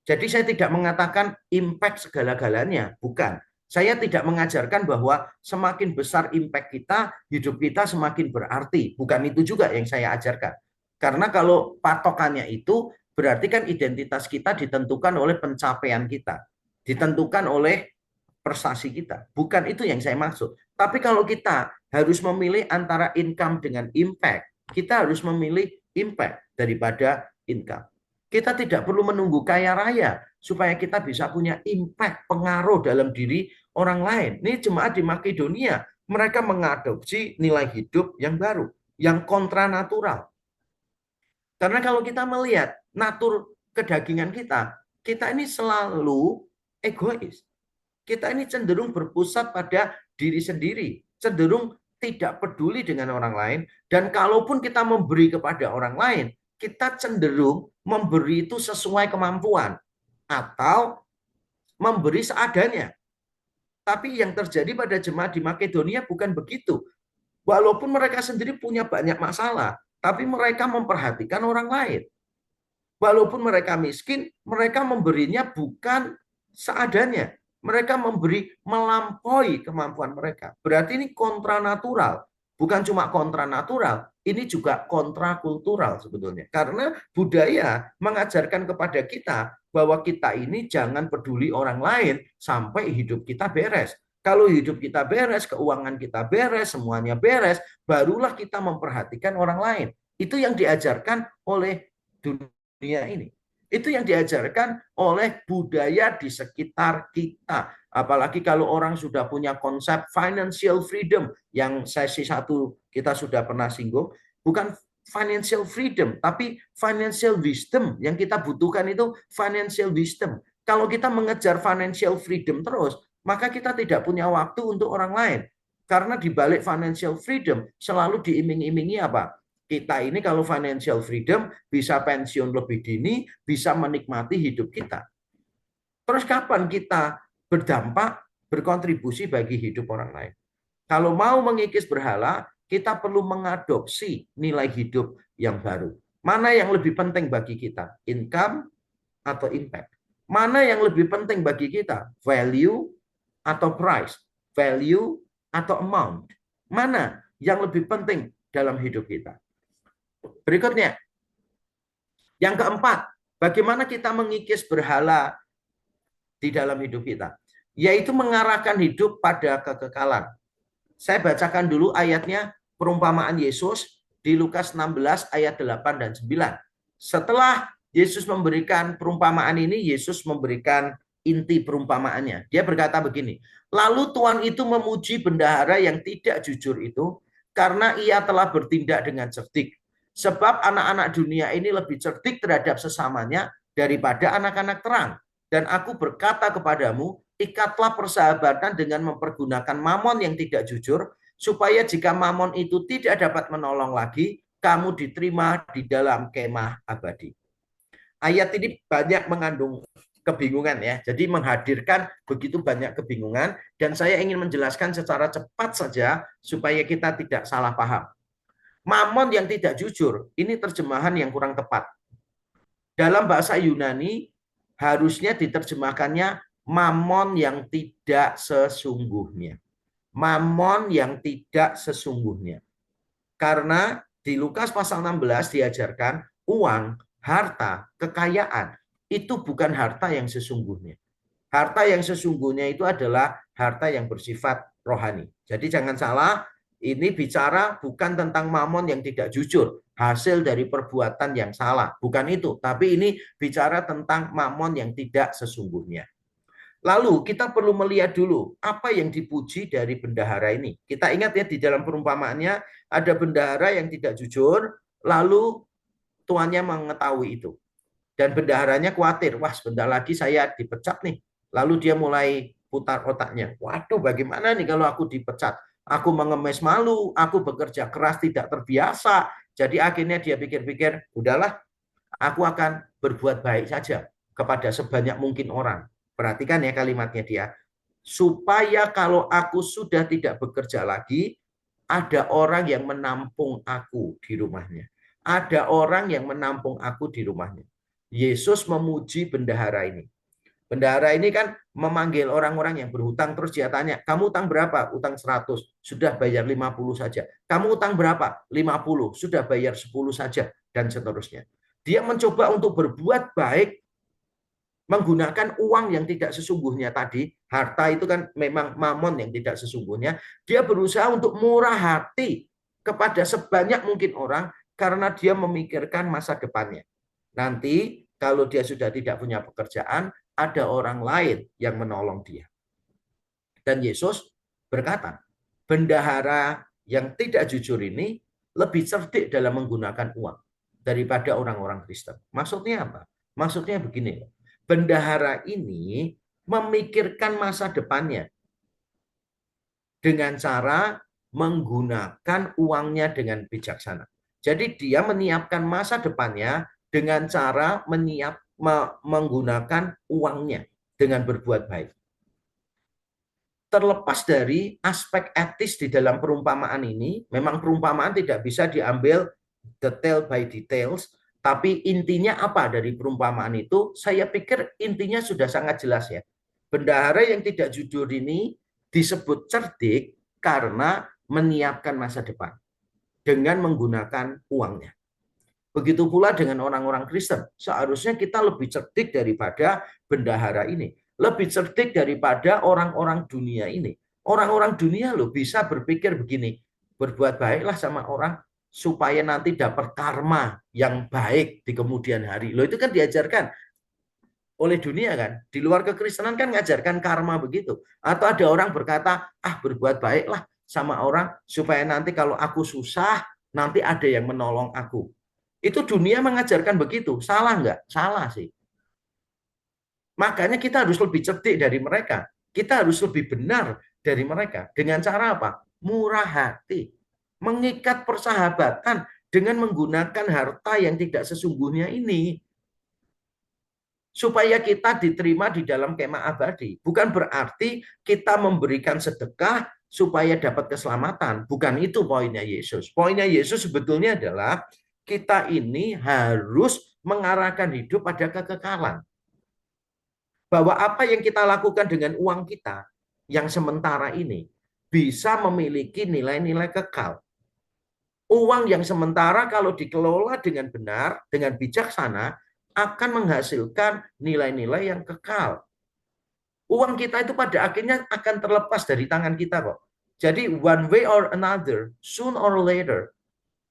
Jadi saya tidak mengatakan impact segala-galanya, bukan. Saya tidak mengajarkan bahwa semakin besar impact kita, hidup kita semakin berarti. Bukan itu juga yang saya ajarkan. Karena kalau patokannya itu, berarti kan identitas kita ditentukan oleh pencapaian kita. Ditentukan oleh prestasi kita. Bukan itu yang saya maksud. Tapi kalau kita harus memilih antara income dengan impact, kita harus memilih impact daripada income. Kita tidak perlu menunggu kaya raya supaya kita bisa punya impact, pengaruh dalam diri orang lain. Ini jemaat di Makedonia, mereka mengadopsi nilai hidup yang baru, yang kontra natural. Karena kalau kita melihat natur kedagingan kita ini selalu egois. Kita ini cenderung berpusat pada diri sendiri, cenderung tidak peduli dengan orang lain, dan kalaupun kita memberi kepada orang lain, kita cenderung memberi itu sesuai kemampuan atau memberi seadanya. Tapi yang terjadi pada jemaat di Makedonia bukan begitu. Walaupun mereka sendiri punya banyak masalah, tapi mereka memperhatikan orang lain. Walaupun mereka miskin, mereka memberinya bukan seadanya. Mereka memberi melampaui kemampuan mereka. Berarti ini kontranatural. Bukan cuma kontranatural, ini juga kontrakultural sebetulnya. Karena budaya mengajarkan kepada kita bahwa kita ini jangan peduli orang lain sampai hidup kita beres. Kalau hidup kita beres, keuangan kita beres, semuanya beres, barulah kita memperhatikan orang lain. Itu yang diajarkan oleh dunia ini. Itu yang diajarkan oleh budaya di sekitar kita. Apalagi kalau orang sudah punya konsep financial freedom, yang sesi satu kita sudah pernah singgung, bukan financial freedom, tapi financial wisdom. Yang kita butuhkan itu financial wisdom. Kalau kita mengejar financial freedom terus, maka kita tidak punya waktu untuk orang lain. Karena di balik financial freedom selalu diiming-imingi apa? Kita ini kalau financial freedom bisa pensiun lebih dini, bisa menikmati hidup kita. Terus kapan kita berdampak, berkontribusi bagi hidup orang lain? Kalau mau mengikis berhala, kita perlu mengadopsi nilai hidup yang baru. Mana yang lebih penting bagi kita? Income atau impact? Mana yang lebih penting bagi kita? Value atau price? Value atau amount? Mana yang lebih penting dalam hidup kita? Berikutnya, yang keempat, bagaimana kita mengikis berhala di dalam hidup kita? Yaitu mengarahkan hidup pada kekekalan. Saya bacakan dulu ayatnya, perumpamaan Yesus di Lukas 16 ayat 8 dan 9. Setelah Yesus memberikan perumpamaan ini, Yesus memberikan inti perumpamaannya. Dia berkata begini, lalu Tuhan itu memuji bendahara yang tidak jujur itu karena ia telah bertindak dengan cerdik. Sebab anak-anak dunia ini lebih cerdik terhadap sesamanya daripada anak-anak terang. Dan aku berkata kepadamu, ikatlah persahabatan dengan mempergunakan mamon yang tidak jujur, supaya jika mamon itu tidak dapat menolong lagi, kamu diterima di dalam kemah abadi. Ayat ini banyak mengandung kebingungan ya, jadi menghadirkan begitu banyak kebingungan, dan saya ingin menjelaskan secara cepat saja supaya kita tidak salah paham. Mamon yang tidak jujur, ini terjemahan yang kurang tepat. Dalam bahasa Yunani, harusnya diterjemahkannya mamon yang tidak sesungguhnya. Mamon yang tidak sesungguhnya. Karena di Lukas pasal 16 diajarkan uang, harta, kekayaan itu bukan harta yang sesungguhnya. Harta yang sesungguhnya itu adalah harta yang bersifat rohani. Jadi jangan salah, ini bicara bukan tentang mamon yang tidak jujur, hasil dari perbuatan yang salah. Bukan itu, tapi ini bicara tentang mamon yang tidak sesungguhnya. Lalu kita perlu melihat dulu apa yang dipuji dari bendahara ini. Kita ingat ya di dalam perumpamaannya ada bendahara yang tidak jujur, lalu tuannya mengetahui itu. Dan bendaharanya khawatir, wah sebentar lagi saya dipecat nih. Lalu dia mulai putar otaknya. Waduh bagaimana nih kalau aku dipecat? Aku mengemis malu, aku bekerja keras tidak terbiasa. Jadi akhirnya dia pikir-pikir, udahlah aku akan berbuat baik saja kepada sebanyak mungkin orang. Perhatikan ya kalimatnya dia. Supaya kalau aku sudah tidak bekerja lagi, ada orang yang menampung aku di rumahnya. Ada orang yang menampung aku di rumahnya. Yesus memuji bendahara ini. Bendahara ini kan memanggil orang-orang yang berhutang, terus dia tanya, kamu utang berapa? Utang 100, sudah bayar 50 saja. Kamu utang berapa? 50, sudah bayar 10 saja, dan seterusnya. Dia mencoba untuk berbuat baik menggunakan uang yang tidak sesungguhnya tadi. Harta itu kan memang mamon yang tidak sesungguhnya. Dia berusaha untuk murah hati kepada sebanyak mungkin orang karena dia memikirkan masa depannya. Nanti kalau dia sudah tidak punya pekerjaan, ada orang lain yang menolong dia. Dan Yesus berkata, bendahara yang tidak jujur ini lebih cerdik dalam menggunakan uang daripada orang-orang Kristen. Maksudnya apa? Maksudnya begini, bendahara ini memikirkan masa depannya dengan cara menggunakan uangnya dengan bijaksana. Jadi dia menyiapkan masa depannya dengan cara menggunakan uangnya dengan berbuat baik. Terlepas dari aspek etis di dalam perumpamaan ini, memang perumpamaan tidak bisa diambil detail by details, tapi intinya apa dari perumpamaan itu? Saya pikir intinya sudah sangat jelas ya. Bendahara yang tidak jujur ini disebut cerdik karena menyiapkan masa depan dengan menggunakan uangnya. Begitu pula dengan orang-orang Kristen. Seharusnya kita lebih cerdik daripada bendahara ini. Lebih cerdik daripada orang-orang dunia ini. Orang-orang dunia loh bisa berpikir begini, berbuat baiklah sama orang supaya nanti dapat karma yang baik di kemudian hari. Loh itu kan diajarkan oleh dunia kan. Di luar kekristenan kan ngajarkan karma begitu. Atau ada orang berkata, berbuat baiklah sama orang supaya nanti kalau aku susah, nanti ada yang menolong aku. Itu dunia mengajarkan begitu. Salah nggak? Salah sih. Makanya kita harus lebih cerdik dari mereka. Kita harus lebih benar dari mereka. Dengan cara apa? Murah hati. Mengikat persahabatan dengan menggunakan harta yang tidak sesungguhnya ini. Supaya kita diterima di dalam kemah abadi. Bukan berarti kita memberikan sedekah supaya dapat keselamatan. Bukan itu poinnya Yesus. Poinnya Yesus sebetulnya adalah kita ini harus mengarahkan hidup pada kekekalan. Bahwa apa yang kita lakukan dengan uang kita yang sementara ini bisa memiliki nilai-nilai kekal. Uang yang sementara kalau dikelola dengan benar, dengan bijaksana, akan menghasilkan nilai-nilai yang kekal. Uang kita itu pada akhirnya akan terlepas dari tangan kita kok. Jadi one way or another, soon or later,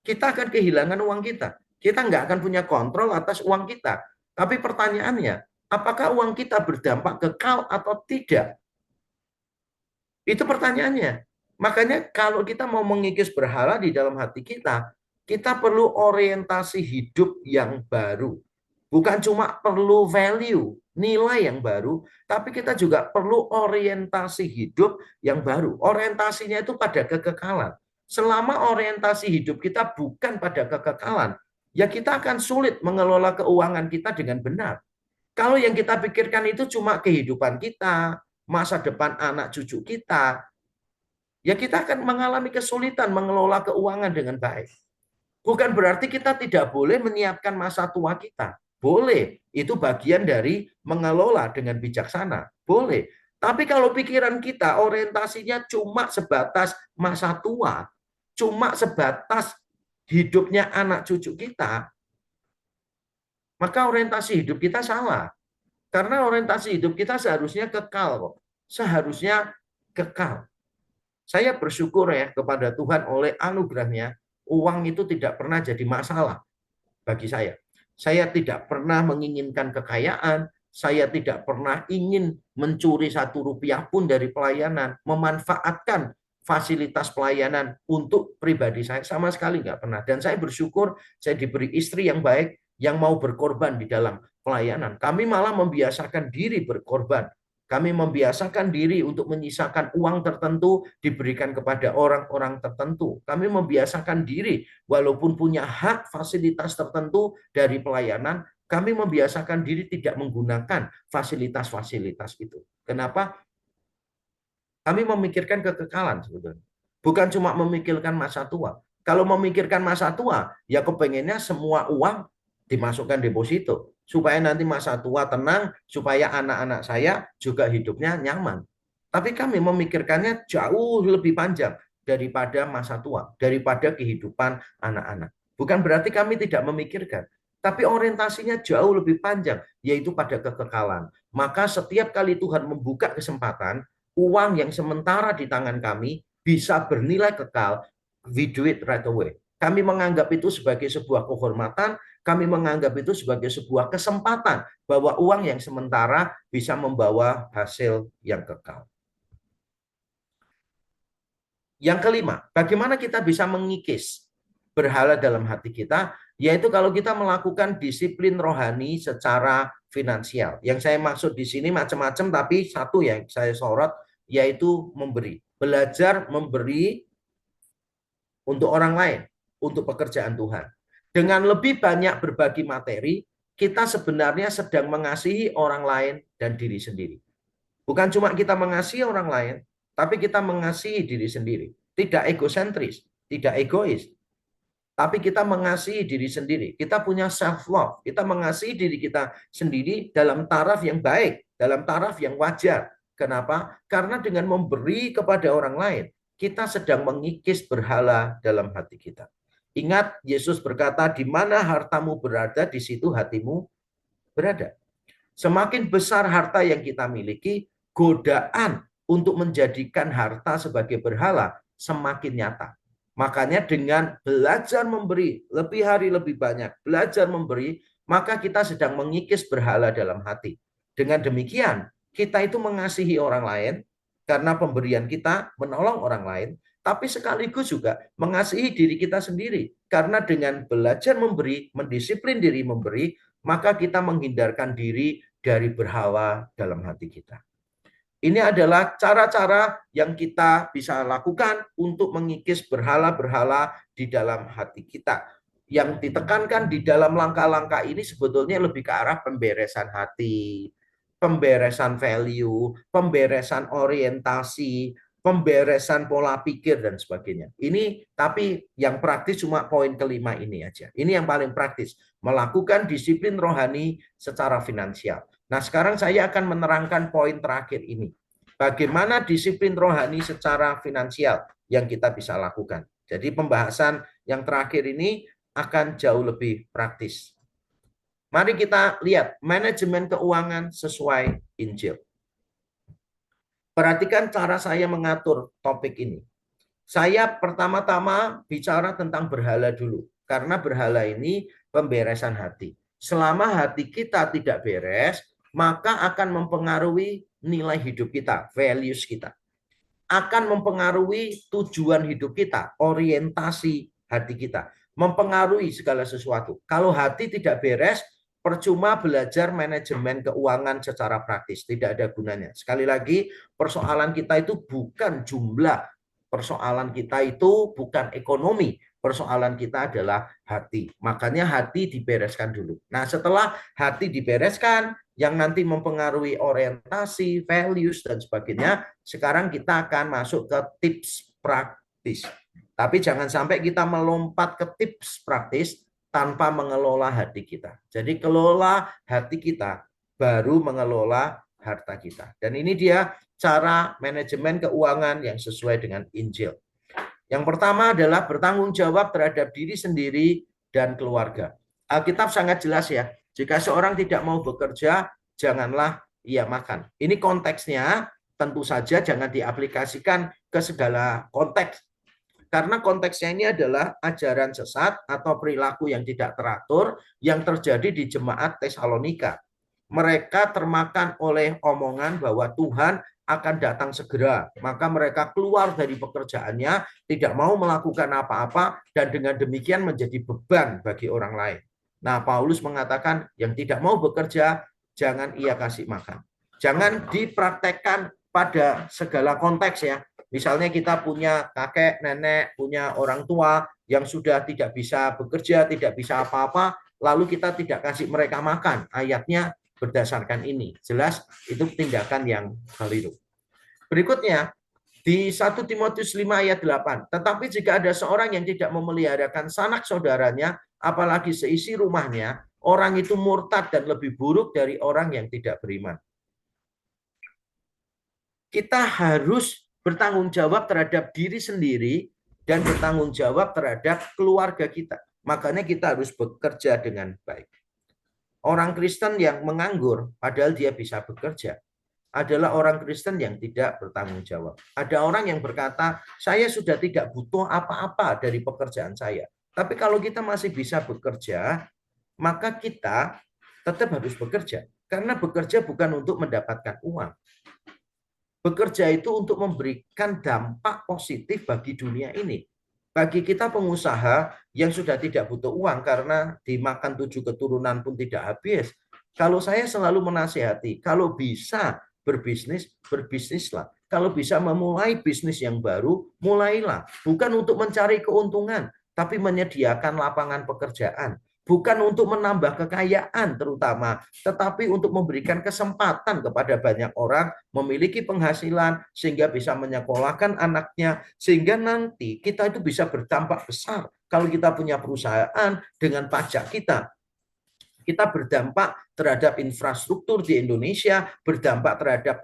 kita akan kehilangan uang kita. Kita nggak akan punya kontrol atas uang kita. Tapi pertanyaannya, apakah uang kita berdampak kekal atau tidak? Itu pertanyaannya. Makanya kalau kita mau mengikis berhala di dalam hati kita perlu orientasi hidup yang baru. Bukan cuma perlu value, nilai yang baru, tapi kita juga perlu orientasi hidup yang baru. Orientasinya itu pada kekekalan. Selama orientasi hidup kita bukan pada kekekalan, ya kita akan sulit mengelola keuangan kita dengan benar. Kalau yang kita pikirkan itu cuma kehidupan kita, masa depan anak cucu kita, ya kita akan mengalami kesulitan mengelola keuangan dengan baik. Bukan berarti kita tidak boleh menyiapkan masa tua kita. Boleh, itu bagian dari mengelola dengan bijaksana. Boleh. Tapi kalau pikiran kita orientasinya cuma sebatas masa tua, cuma sebatas hidupnya anak cucu kita, maka orientasi hidup kita salah. Karena orientasi hidup kita seharusnya kekal kok. Seharusnya kekal. Saya bersyukur ya kepada Tuhan oleh anugerahnya, uang itu tidak pernah jadi masalah bagi saya. Saya tidak pernah menginginkan kekayaan, saya tidak pernah ingin mencuri 1 rupiah pun dari pelayanan, memanfaatkan fasilitas pelayanan untuk pribadi saya, sama sekali nggak pernah. Dan saya bersyukur saya diberi istri yang baik, yang mau berkorban di dalam pelayanan. Kami malah membiasakan diri berkorban. Kami membiasakan diri untuk menyisakan uang tertentu diberikan kepada orang-orang tertentu. Kami membiasakan diri walaupun punya hak fasilitas tertentu dari pelayanan, kami membiasakan diri tidak menggunakan fasilitas-fasilitas itu. Kenapa? Kami memikirkan kekekalan sebetulnya. Bukan cuma memikirkan masa tua. Kalau memikirkan masa tua, ya kepengennya semua uang dimasukkan deposito. Supaya nanti masa tua tenang, supaya anak-anak saya juga hidupnya nyaman. Tapi kami memikirkannya jauh lebih panjang daripada masa tua, daripada kehidupan anak-anak. Bukan berarti kami tidak memikirkan, tapi orientasinya jauh lebih panjang, yaitu pada kekekalan. Maka setiap kali Tuhan membuka kesempatan, uang yang sementara di tangan kami bisa bernilai kekal, we do it right away. Kami menganggap itu sebagai sebuah kehormatan, kami menganggap itu sebagai sebuah kesempatan bahwa uang yang sementara bisa membawa hasil yang kekal. Yang kelima, bagaimana kita bisa mengikis berhala dalam hati kita, yaitu kalau kita melakukan disiplin rohani secara finansial. Yang saya maksud di sini macam-macam, tapi satu yang saya sorot, yaitu memberi. Belajar memberi untuk orang lain, untuk pekerjaan Tuhan. Dengan lebih banyak berbagi materi, kita sebenarnya sedang mengasihi orang lain dan diri sendiri. Bukan cuma kita mengasihi orang lain, tapi kita mengasihi diri sendiri. Tidak egosentris, tidak egois, tapi kita mengasihi diri sendiri. Kita punya self-love. Kita mengasihi diri kita sendiri dalam taraf yang baik, dalam taraf yang wajar. Kenapa? Karena dengan memberi kepada orang lain, kita sedang mengikis berhala dalam hati kita. Ingat, Yesus berkata, di mana hartamu berada, di situ hatimu berada. Semakin besar harta yang kita miliki, godaan untuk menjadikan harta sebagai berhala semakin nyata. Makanya dengan belajar memberi lebih hari lebih banyak, belajar memberi, maka kita sedang mengikis berhala dalam hati. Dengan demikian, kita itu mengasihi orang lain karena pemberian kita menolong orang lain, tapi sekaligus juga mengasihi diri kita sendiri. Karena dengan belajar memberi, mendisiplin diri memberi, maka kita menghindarkan diri dari berhala dalam hati kita. Ini adalah cara-cara yang kita bisa lakukan untuk mengikis berhala-berhala di dalam hati kita. Yang ditekankan di dalam langkah-langkah ini sebetulnya lebih ke arah pemberesan hati, pemberesan value, pemberesan orientasi, pemberesan pola pikir dan sebagainya. Ini tapi yang praktis cuma poin kelima ini aja. Ini yang paling praktis, melakukan disiplin rohani secara finansial. Nah, sekarang saya akan menerangkan poin terakhir ini. Bagaimana disiplin rohani secara finansial yang kita bisa lakukan. Jadi pembahasan yang terakhir ini akan jauh lebih praktis. Mari kita lihat manajemen keuangan sesuai Injil. Perhatikan cara saya mengatur topik ini. Saya pertama-tama bicara tentang berhala dulu. Karena berhala ini pemberesan hati. Selama hati kita tidak beres, maka akan mempengaruhi nilai hidup kita, values kita. Akan mempengaruhi tujuan hidup kita, orientasi hati kita. Mempengaruhi segala sesuatu. Kalau hati tidak beres, percuma belajar manajemen keuangan secara praktis. Tidak ada gunanya. Sekali lagi, persoalan kita itu bukan jumlah. Persoalan kita itu bukan ekonomi. Persoalan kita adalah hati. Makanya hati dibereskan dulu. Nah, setelah hati dibereskan, yang nanti mempengaruhi orientasi, values, dan sebagainya, sekarang kita akan masuk ke tips praktis. Tapi jangan sampai kita melompat ke tips praktis tanpa mengelola hati kita. Jadi kelola hati kita, baru mengelola harta kita. Dan ini dia cara manajemen keuangan yang sesuai dengan Injil. Yang pertama adalah bertanggung jawab terhadap diri sendiri dan keluarga. Alkitab sangat jelas ya, jika seorang tidak mau bekerja, janganlah ia makan. Ini konteksnya, tentu saja jangan diaplikasikan ke segala konteks. Karena konteksnya ini adalah ajaran sesat atau perilaku yang tidak teratur yang terjadi di jemaat Tesalonika. Mereka termakan oleh omongan bahwa Tuhan akan datang segera. Maka mereka keluar dari pekerjaannya, tidak mau melakukan apa-apa, dan dengan demikian menjadi beban bagi orang lain. Nah, Paulus mengatakan yang tidak mau bekerja, jangan ia kasih makan. Jangan dipraktekkan pada segala konteks ya. Misalnya kita punya kakek, nenek, punya orang tua yang sudah tidak bisa bekerja, tidak bisa apa-apa, lalu kita tidak kasih mereka makan. Ayatnya berdasarkan ini. Jelas itu tindakan yang keliru. Berikutnya, di 1 Timotius 5 ayat 8. Tetapi jika ada seorang yang tidak memeliharakan sanak saudaranya, apalagi seisi rumahnya, orang itu murtad dan lebih buruk dari orang yang tidak beriman. Kita harus bertanggung jawab terhadap diri sendiri dan bertanggung jawab terhadap keluarga kita. Makanya kita harus bekerja dengan baik. Orang Kristen yang menganggur, padahal dia bisa bekerja, adalah orang Kristen yang tidak bertanggung jawab. Ada orang yang berkata, saya sudah tidak butuh apa-apa dari pekerjaan saya. Tapi kalau kita masih bisa bekerja, maka kita tetap harus bekerja. Karena bekerja bukan untuk mendapatkan uang. Bekerja itu untuk memberikan dampak positif bagi dunia ini. Bagi kita pengusaha yang sudah tidak butuh uang karena dimakan 7 keturunan pun tidak habis. Kalau saya selalu menasihati, kalau bisa berbisnis, berbisnislah. Kalau bisa memulai bisnis yang baru, mulailah. Bukan untuk mencari keuntungan, tapi menyediakan lapangan pekerjaan. Bukan untuk menambah kekayaan terutama, tetapi untuk memberikan kesempatan kepada banyak orang memiliki penghasilan sehingga bisa menyekolahkan anaknya, sehingga nanti kita itu bisa berdampak besar kalau kita punya perusahaan dengan pajak kita. Kita berdampak terhadap infrastruktur di Indonesia, berdampak terhadap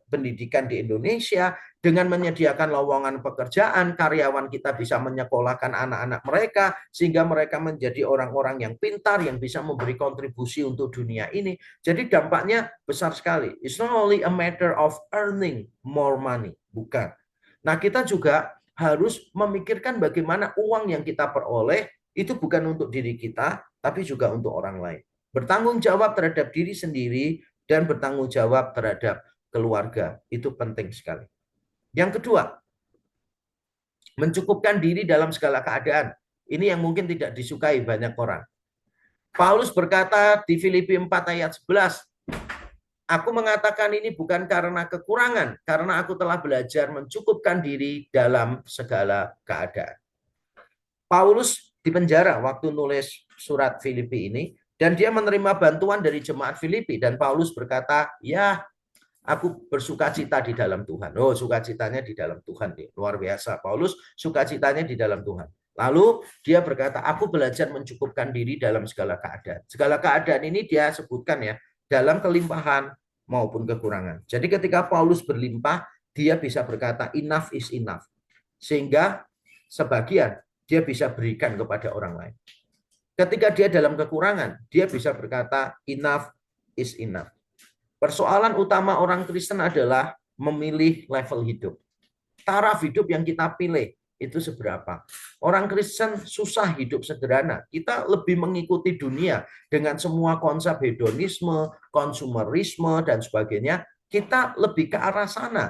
pendidikan di Indonesia, dengan menyediakan lowongan pekerjaan, karyawan kita bisa menyekolahkan anak-anak mereka, sehingga mereka menjadi orang-orang yang pintar, yang bisa memberi kontribusi untuk dunia ini. Jadi dampaknya besar sekali. It's not only a matter of earning more money, bukan. Nah, kita juga harus memikirkan bagaimana uang yang kita peroleh itu bukan untuk diri kita, tapi juga untuk orang lain. Bertanggung jawab terhadap diri sendiri dan bertanggung jawab terhadap keluarga. Itu penting sekali. Yang kedua, mencukupkan diri dalam segala keadaan. Ini yang mungkin tidak disukai banyak orang. Paulus berkata di Filipi 4 ayat 11, aku mengatakan ini bukan karena kekurangan, karena aku telah belajar mencukupkan diri dalam segala keadaan. Paulus di penjara waktu nulis surat Filipi ini, dan dia menerima bantuan dari jemaat Filipi, dan Paulus berkata, ya, aku bersukacita di dalam Tuhan. Oh, sukacitanya di dalam Tuhan, luar biasa. Paulus sukacitanya di dalam Tuhan. Lalu dia berkata, aku belajar mencukupkan diri dalam segala keadaan. Segala keadaan ini dia sebutkan ya, dalam kelimpahan maupun kekurangan. Jadi ketika Paulus berlimpah, dia bisa berkata enough is enough. Sehingga sebagian dia bisa berikan kepada orang lain. Ketika dia dalam kekurangan, dia bisa berkata enough is enough. Persoalan utama orang Kristen adalah memilih level hidup. Taraf hidup yang kita pilih itu seberapa. Orang Kristen susah hidup sederhana. Kita lebih mengikuti dunia dengan semua konsep hedonisme, konsumerisme, dan sebagainya. Kita lebih ke arah sana.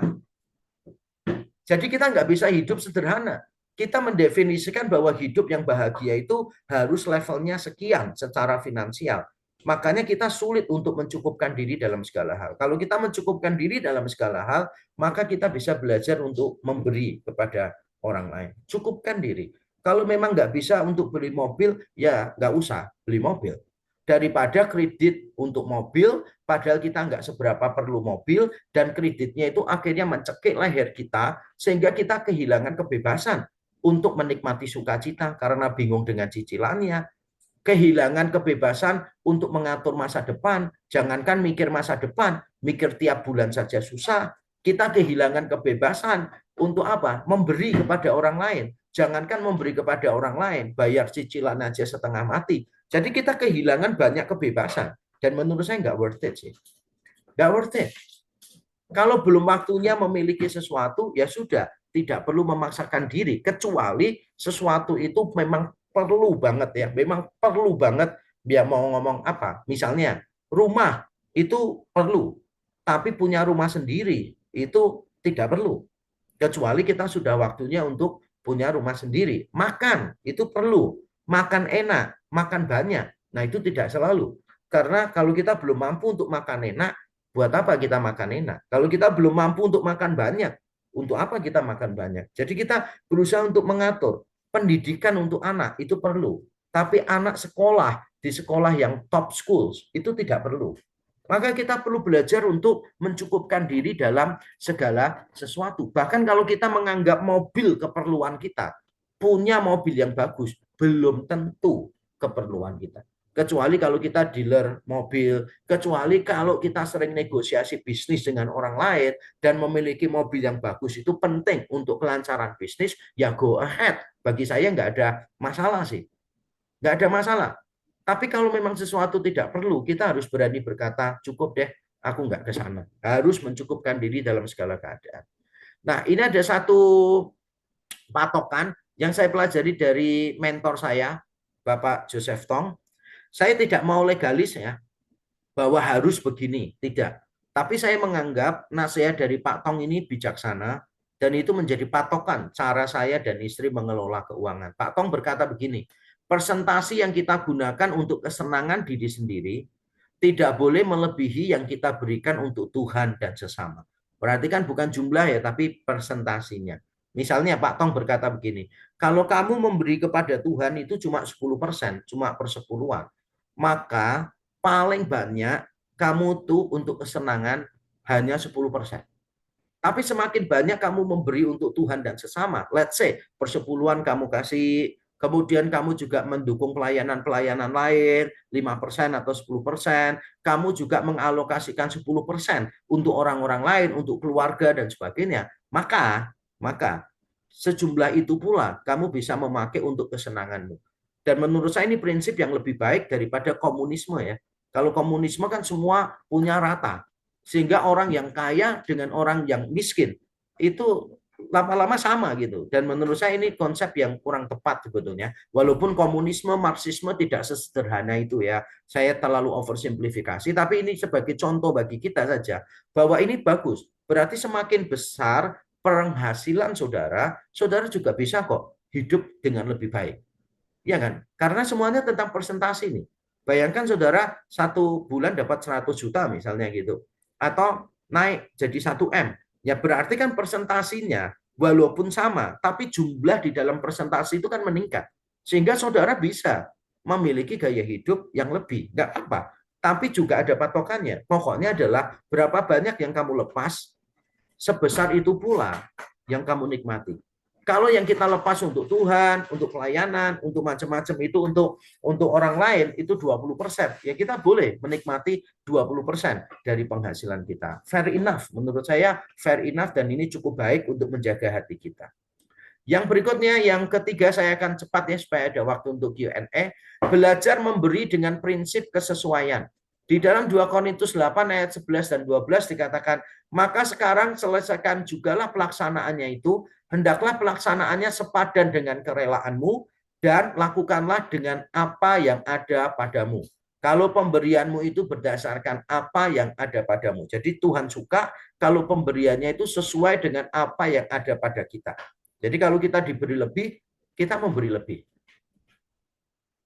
Jadi kita nggak bisa hidup sederhana. Kita mendefinisikan bahwa hidup yang bahagia itu harus levelnya sekian secara finansial. Makanya kita sulit untuk mencukupkan diri dalam segala hal. Kalau kita mencukupkan diri dalam segala hal, maka kita bisa belajar untuk memberi kepada orang lain. Cukupkan diri. Kalau memang nggak bisa untuk beli mobil, ya nggak usah beli mobil. Daripada kredit untuk mobil, padahal kita nggak seberapa perlu mobil, dan kreditnya itu akhirnya mencekik leher kita, sehingga kita kehilangan kebebasan untuk menikmati sukacita karena bingung dengan cicilannya, kehilangan kebebasan untuk mengatur masa depan. Jangankan mikir masa depan, mikir tiap bulan saja susah. Kita kehilangan kebebasan untuk apa? Memberi kepada orang lain. Jangankan memberi kepada orang lain, bayar cicilan aja setengah mati. Jadi kita kehilangan banyak kebebasan. Dan menurut saya nggak worth it sih. Nggak worth it. Kalau belum waktunya memiliki sesuatu, ya sudah. Tidak perlu memaksakan diri. Kecuali sesuatu itu memang perlu banget ya. Memang perlu banget. Dia mau ngomong apa. Misalnya, rumah itu perlu. Tapi punya rumah sendiri itu tidak perlu. Kecuali kita sudah waktunya untuk punya rumah sendiri. Makan itu perlu. Makan enak, makan banyak. Nah itu tidak selalu. Karena kalau kita belum mampu untuk makan enak, buat apa kita makan enak? Kalau kita belum mampu untuk makan banyak, untuk apa kita makan banyak? Jadi kita berusaha untuk mengatur. Pendidikan untuk anak itu perlu. Tapi anak sekolah di sekolah yang top schools itu tidak perlu. Maka kita perlu belajar untuk mencukupkan diri dalam segala sesuatu. Bahkan kalau kita menganggap mobil keperluan kita, punya mobil yang bagus, belum tentu keperluan kita. Kecuali kalau kita dealer mobil, kecuali kalau kita sering negosiasi bisnis dengan orang lain dan memiliki mobil yang bagus, itu penting untuk kelancaran bisnis, ya go ahead. Bagi saya nggak ada masalah sih. Nggak ada masalah. Tapi kalau memang sesuatu tidak perlu, kita harus berani berkata, cukup deh, aku nggak ke sana. Harus mencukupkan diri dalam segala keadaan. Nah, ini ada satu patokan yang saya pelajari dari mentor saya, Bapak Joseph Tong. Saya tidak mau legalis ya, bahwa harus begini, tidak. Tapi saya menganggap nasihat dari Pak Tong ini bijaksana, dan itu menjadi patokan cara saya dan istri mengelola keuangan. Pak Tong berkata begini, persentase yang kita gunakan untuk kesenangan diri sendiri tidak boleh melebihi yang kita berikan untuk Tuhan dan sesama. Berarti kan bukan jumlah ya, tapi persentasinya. Misalnya Pak Tong berkata begini, kalau kamu memberi kepada Tuhan itu cuma 10%, cuma persepuluhan, maka paling banyak kamu tuh untuk kesenangan hanya 10%. Tapi semakin banyak kamu memberi untuk Tuhan dan sesama, let's say persepuluhan kamu kasih kemudian kamu juga mendukung pelayanan-pelayanan lain, 5% atau 10%, kamu juga mengalokasikan 10% untuk orang-orang lain, untuk keluarga dan sebagainya, maka sejumlah itu pula kamu bisa memakai untuk kesenanganmu. Dan menurut saya ini prinsip yang lebih baik daripada komunisme ya. Kalau komunisme kan semua punya rata. Sehingga orang yang kaya dengan orang yang miskin itu lama-lama sama gitu. Dan menurut saya ini konsep yang kurang tepat sebetulnya. Walaupun komunisme, marxisme tidak sesederhana itu ya. Saya terlalu oversimplifikasi, tapi ini sebagai contoh bagi kita saja bahwa ini bagus. Berarti semakin besar penghasilan saudara, saudara juga bisa kok hidup dengan lebih baik. Ya kan? Karena semuanya tentang persentase nih. Bayangkan saudara 1 bulan dapat 100 juta misalnya gitu. Atau naik jadi 1 M. Ya berarti kan persentasinya walaupun sama, tapi jumlah di dalam persentase itu kan meningkat. Sehingga saudara bisa memiliki gaya hidup yang lebih. Nggak apa. Tapi juga ada patokannya. Pokoknya adalah berapa banyak yang kamu lepas, sebesar itu pula yang kamu nikmati. Kalau yang kita lepas untuk Tuhan, untuk pelayanan, untuk macam-macam itu untuk orang lain itu 20%. Ya kita boleh menikmati 20% dari penghasilan kita. Fair enough. Menurut saya fair enough dan ini cukup baik untuk menjaga hati kita. Yang berikutnya, yang ketiga saya akan cepat ya supaya ada waktu untuk Q&A. Belajar memberi dengan prinsip kesesuaian. Di dalam 2 Korintus 8 ayat 11 dan 12 dikatakan, maka sekarang selesaikan jugalah pelaksanaannya itu, hendaklah pelaksanaannya sepadan dengan kerelaanmu, dan lakukanlah dengan apa yang ada padamu. Kalau pemberianmu itu berdasarkan apa yang ada padamu. Jadi Tuhan suka kalau pemberiannya itu sesuai dengan apa yang ada pada kita. Jadi kalau kita diberi lebih, kita memberi lebih.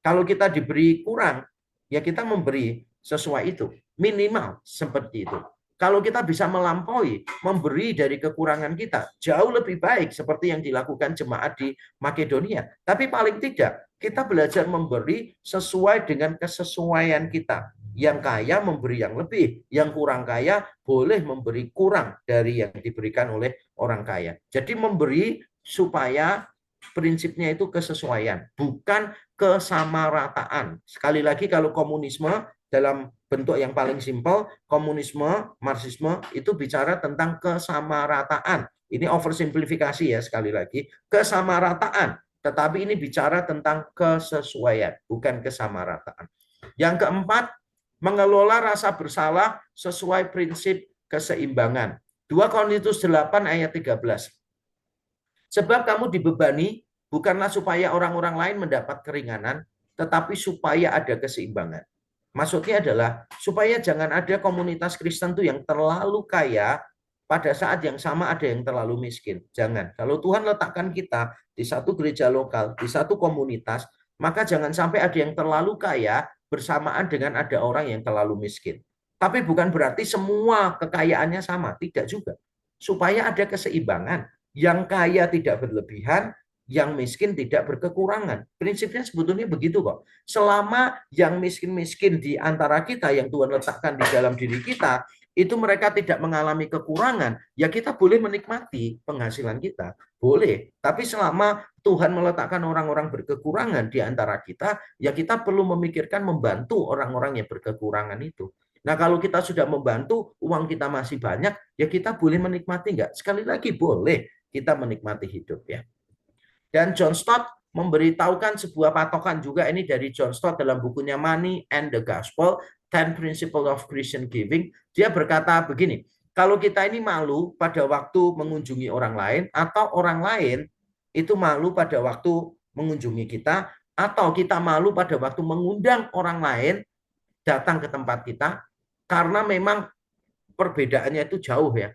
Kalau kita diberi kurang, ya kita memberi sesuai itu. Minimal seperti itu. Kalau kita bisa melampaui, memberi dari kekurangan kita, jauh lebih baik seperti yang dilakukan jemaat di Makedonia. Tapi paling tidak, kita belajar memberi sesuai dengan kesesuaian kita. Yang kaya memberi yang lebih, yang kurang kaya boleh memberi kurang dari yang diberikan oleh orang kaya. Jadi memberi supaya prinsipnya itu kesesuaian, bukan kesamarataan. Sekali lagi kalau komunisme dalam bentuk yang paling simpel, komunisme, marxisme itu bicara tentang kesamarataan. Ini oversimplifikasi ya sekali lagi, kesamarataan. Tetapi ini bicara tentang kesesuaian, bukan kesamarataan. Yang keempat, mengelola rasa bersalah sesuai prinsip keseimbangan. 2 Korintus 8 ayat 13. Sebab kamu dibebani bukanlah supaya orang-orang lain mendapat keringanan, tetapi supaya ada keseimbangan. Maksudnya adalah supaya jangan ada komunitas Kristen tuh yang terlalu kaya, pada saat yang sama ada yang terlalu miskin. Jangan. Kalau Tuhan letakkan kita di satu gereja lokal, di satu komunitas, maka jangan sampai ada yang terlalu kaya bersamaan dengan ada orang yang terlalu miskin. Tapi bukan berarti semua kekayaannya sama, tidak juga. Supaya ada keseimbangan. Yang kaya tidak berlebihan, yang miskin tidak berkekurangan. Prinsipnya sebetulnya begitu kok. Selama yang miskin-miskin di antara kita yang Tuhan letakkan di dalam diri kita, itu mereka tidak mengalami kekurangan, ya kita boleh menikmati penghasilan kita. Boleh. Tapi selama Tuhan meletakkan orang-orang berkekurangan di antara kita, ya kita perlu memikirkan membantu orang-orang yang berkekurangan itu. Nah kalau kita sudah membantu, uang kita masih banyak, ya kita boleh menikmati enggak? Sekali lagi boleh kita menikmati hidup ya. Dan John Stott memberitahukan sebuah patokan juga ini dari John Stott dalam bukunya Money and the Gospel, 10 Principles of Christian Giving. Dia berkata begini, kalau kita ini malu pada waktu mengunjungi orang lain atau orang lain itu malu pada waktu mengunjungi kita atau kita malu pada waktu mengundang orang lain datang ke tempat kita karena memang perbedaannya itu jauh ya.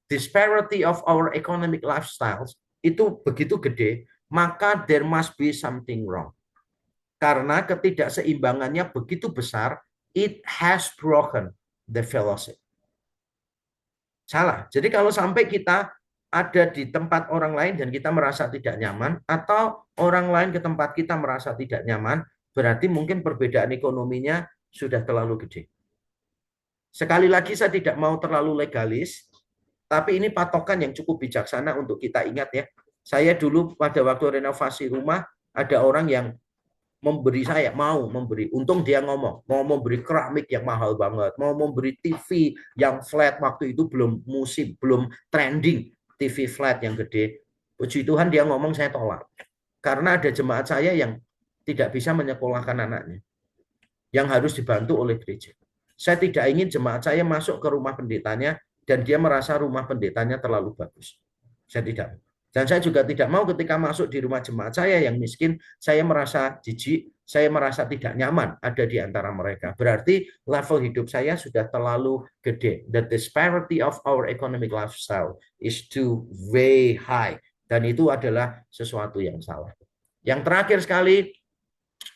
Disparity of our economic lifestyles itu begitu gede, maka there must be something wrong. Karena ketidakseimbangannya begitu besar, it has broken the fellowship. Salah. Jadi kalau sampai kita ada di tempat orang lain dan kita merasa tidak nyaman, atau orang lain ke tempat kita merasa tidak nyaman, berarti mungkin perbedaan ekonominya sudah terlalu gede. Sekali lagi saya tidak mau terlalu legalis, tapi ini patokan yang cukup bijaksana untuk kita ingat ya. Saya dulu pada waktu renovasi rumah, Ada orang yang memberi, saya mau memberi, untung dia ngomong mau memberi keramik yang mahal banget, mau memberi TV yang flat, waktu itu belum musim, belum trending TV flat yang gede. Puji Tuhan dia ngomong, saya tolak karena ada jemaat saya yang tidak bisa menyekolahkan anaknya, yang harus dibantu oleh gereja. Saya tidak ingin jemaat saya masuk ke rumah pendetanya dan dia merasa rumah pendetanya terlalu bagus. Saya tidak. Dan saya juga tidak mau ketika masuk di rumah jemaat saya yang miskin, saya merasa jijik, saya merasa tidak nyaman ada di antara mereka. Berarti level hidup saya sudah terlalu gede. The disparity of our economic lifestyle is too way high. Dan itu adalah sesuatu yang salah. Yang terakhir sekali,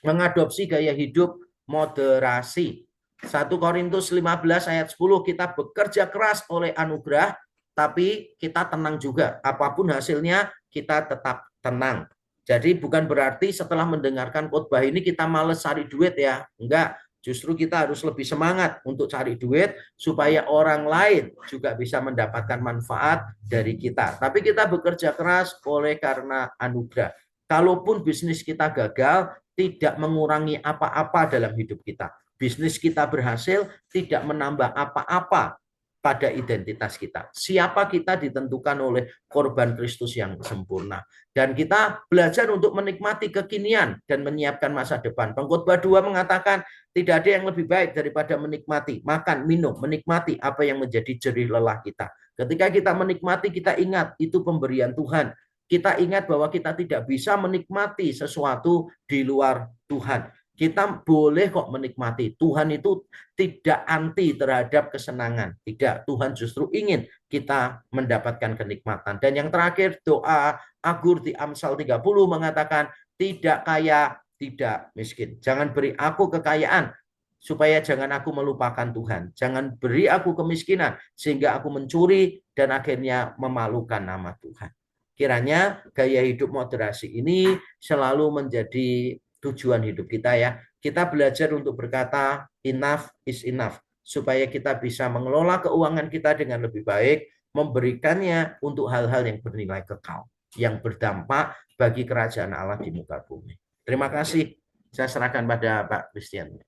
mengadopsi gaya hidup moderasi. 1 Korintus 15 ayat 10, kita bekerja keras oleh anugerah, tapi kita tenang juga. Apapun hasilnya, kita tetap tenang. Jadi bukan berarti setelah mendengarkan khotbah ini kita males cari duit ya. Enggak, justru kita harus lebih semangat untuk cari duit supaya orang lain juga bisa mendapatkan manfaat dari kita. Tapi kita bekerja keras oleh karena anugerah. Kalaupun bisnis kita gagal, tidak mengurangi apa-apa dalam hidup kita. Bisnis kita berhasil, tidak menambah apa-apa pada identitas kita. Siapa kita ditentukan oleh korban Kristus yang sempurna. Dan kita belajar untuk menikmati kekinian dan menyiapkan masa depan. Pengkhotbah 2 mengatakan, tidak ada yang lebih baik daripada menikmati, makan, minum, menikmati apa yang menjadi jerih lelah kita. Ketika kita menikmati, kita ingat itu pemberian Tuhan. Kita ingat bahwa kita tidak bisa menikmati sesuatu di luar Tuhan. Kita boleh kok menikmati. Tuhan itu tidak anti terhadap kesenangan. Tidak, Tuhan justru ingin kita mendapatkan kenikmatan. Dan yang terakhir, doa Agur di Amsal 30 mengatakan, tidak kaya, tidak miskin. Jangan beri aku kekayaan, supaya jangan aku melupakan Tuhan. Jangan beri aku kemiskinan, sehingga aku mencuri dan akhirnya memalukan nama Tuhan. Kiranya gaya hidup moderasi ini selalu menjadi tujuan hidup kita ya. Kita belajar untuk berkata enough is enough, supaya kita bisa mengelola keuangan kita dengan lebih baik, memberikannya untuk hal-hal yang bernilai kekal, yang berdampak bagi kerajaan Allah di muka bumi. Terima kasih. Saya serahkan pada Pak Christian.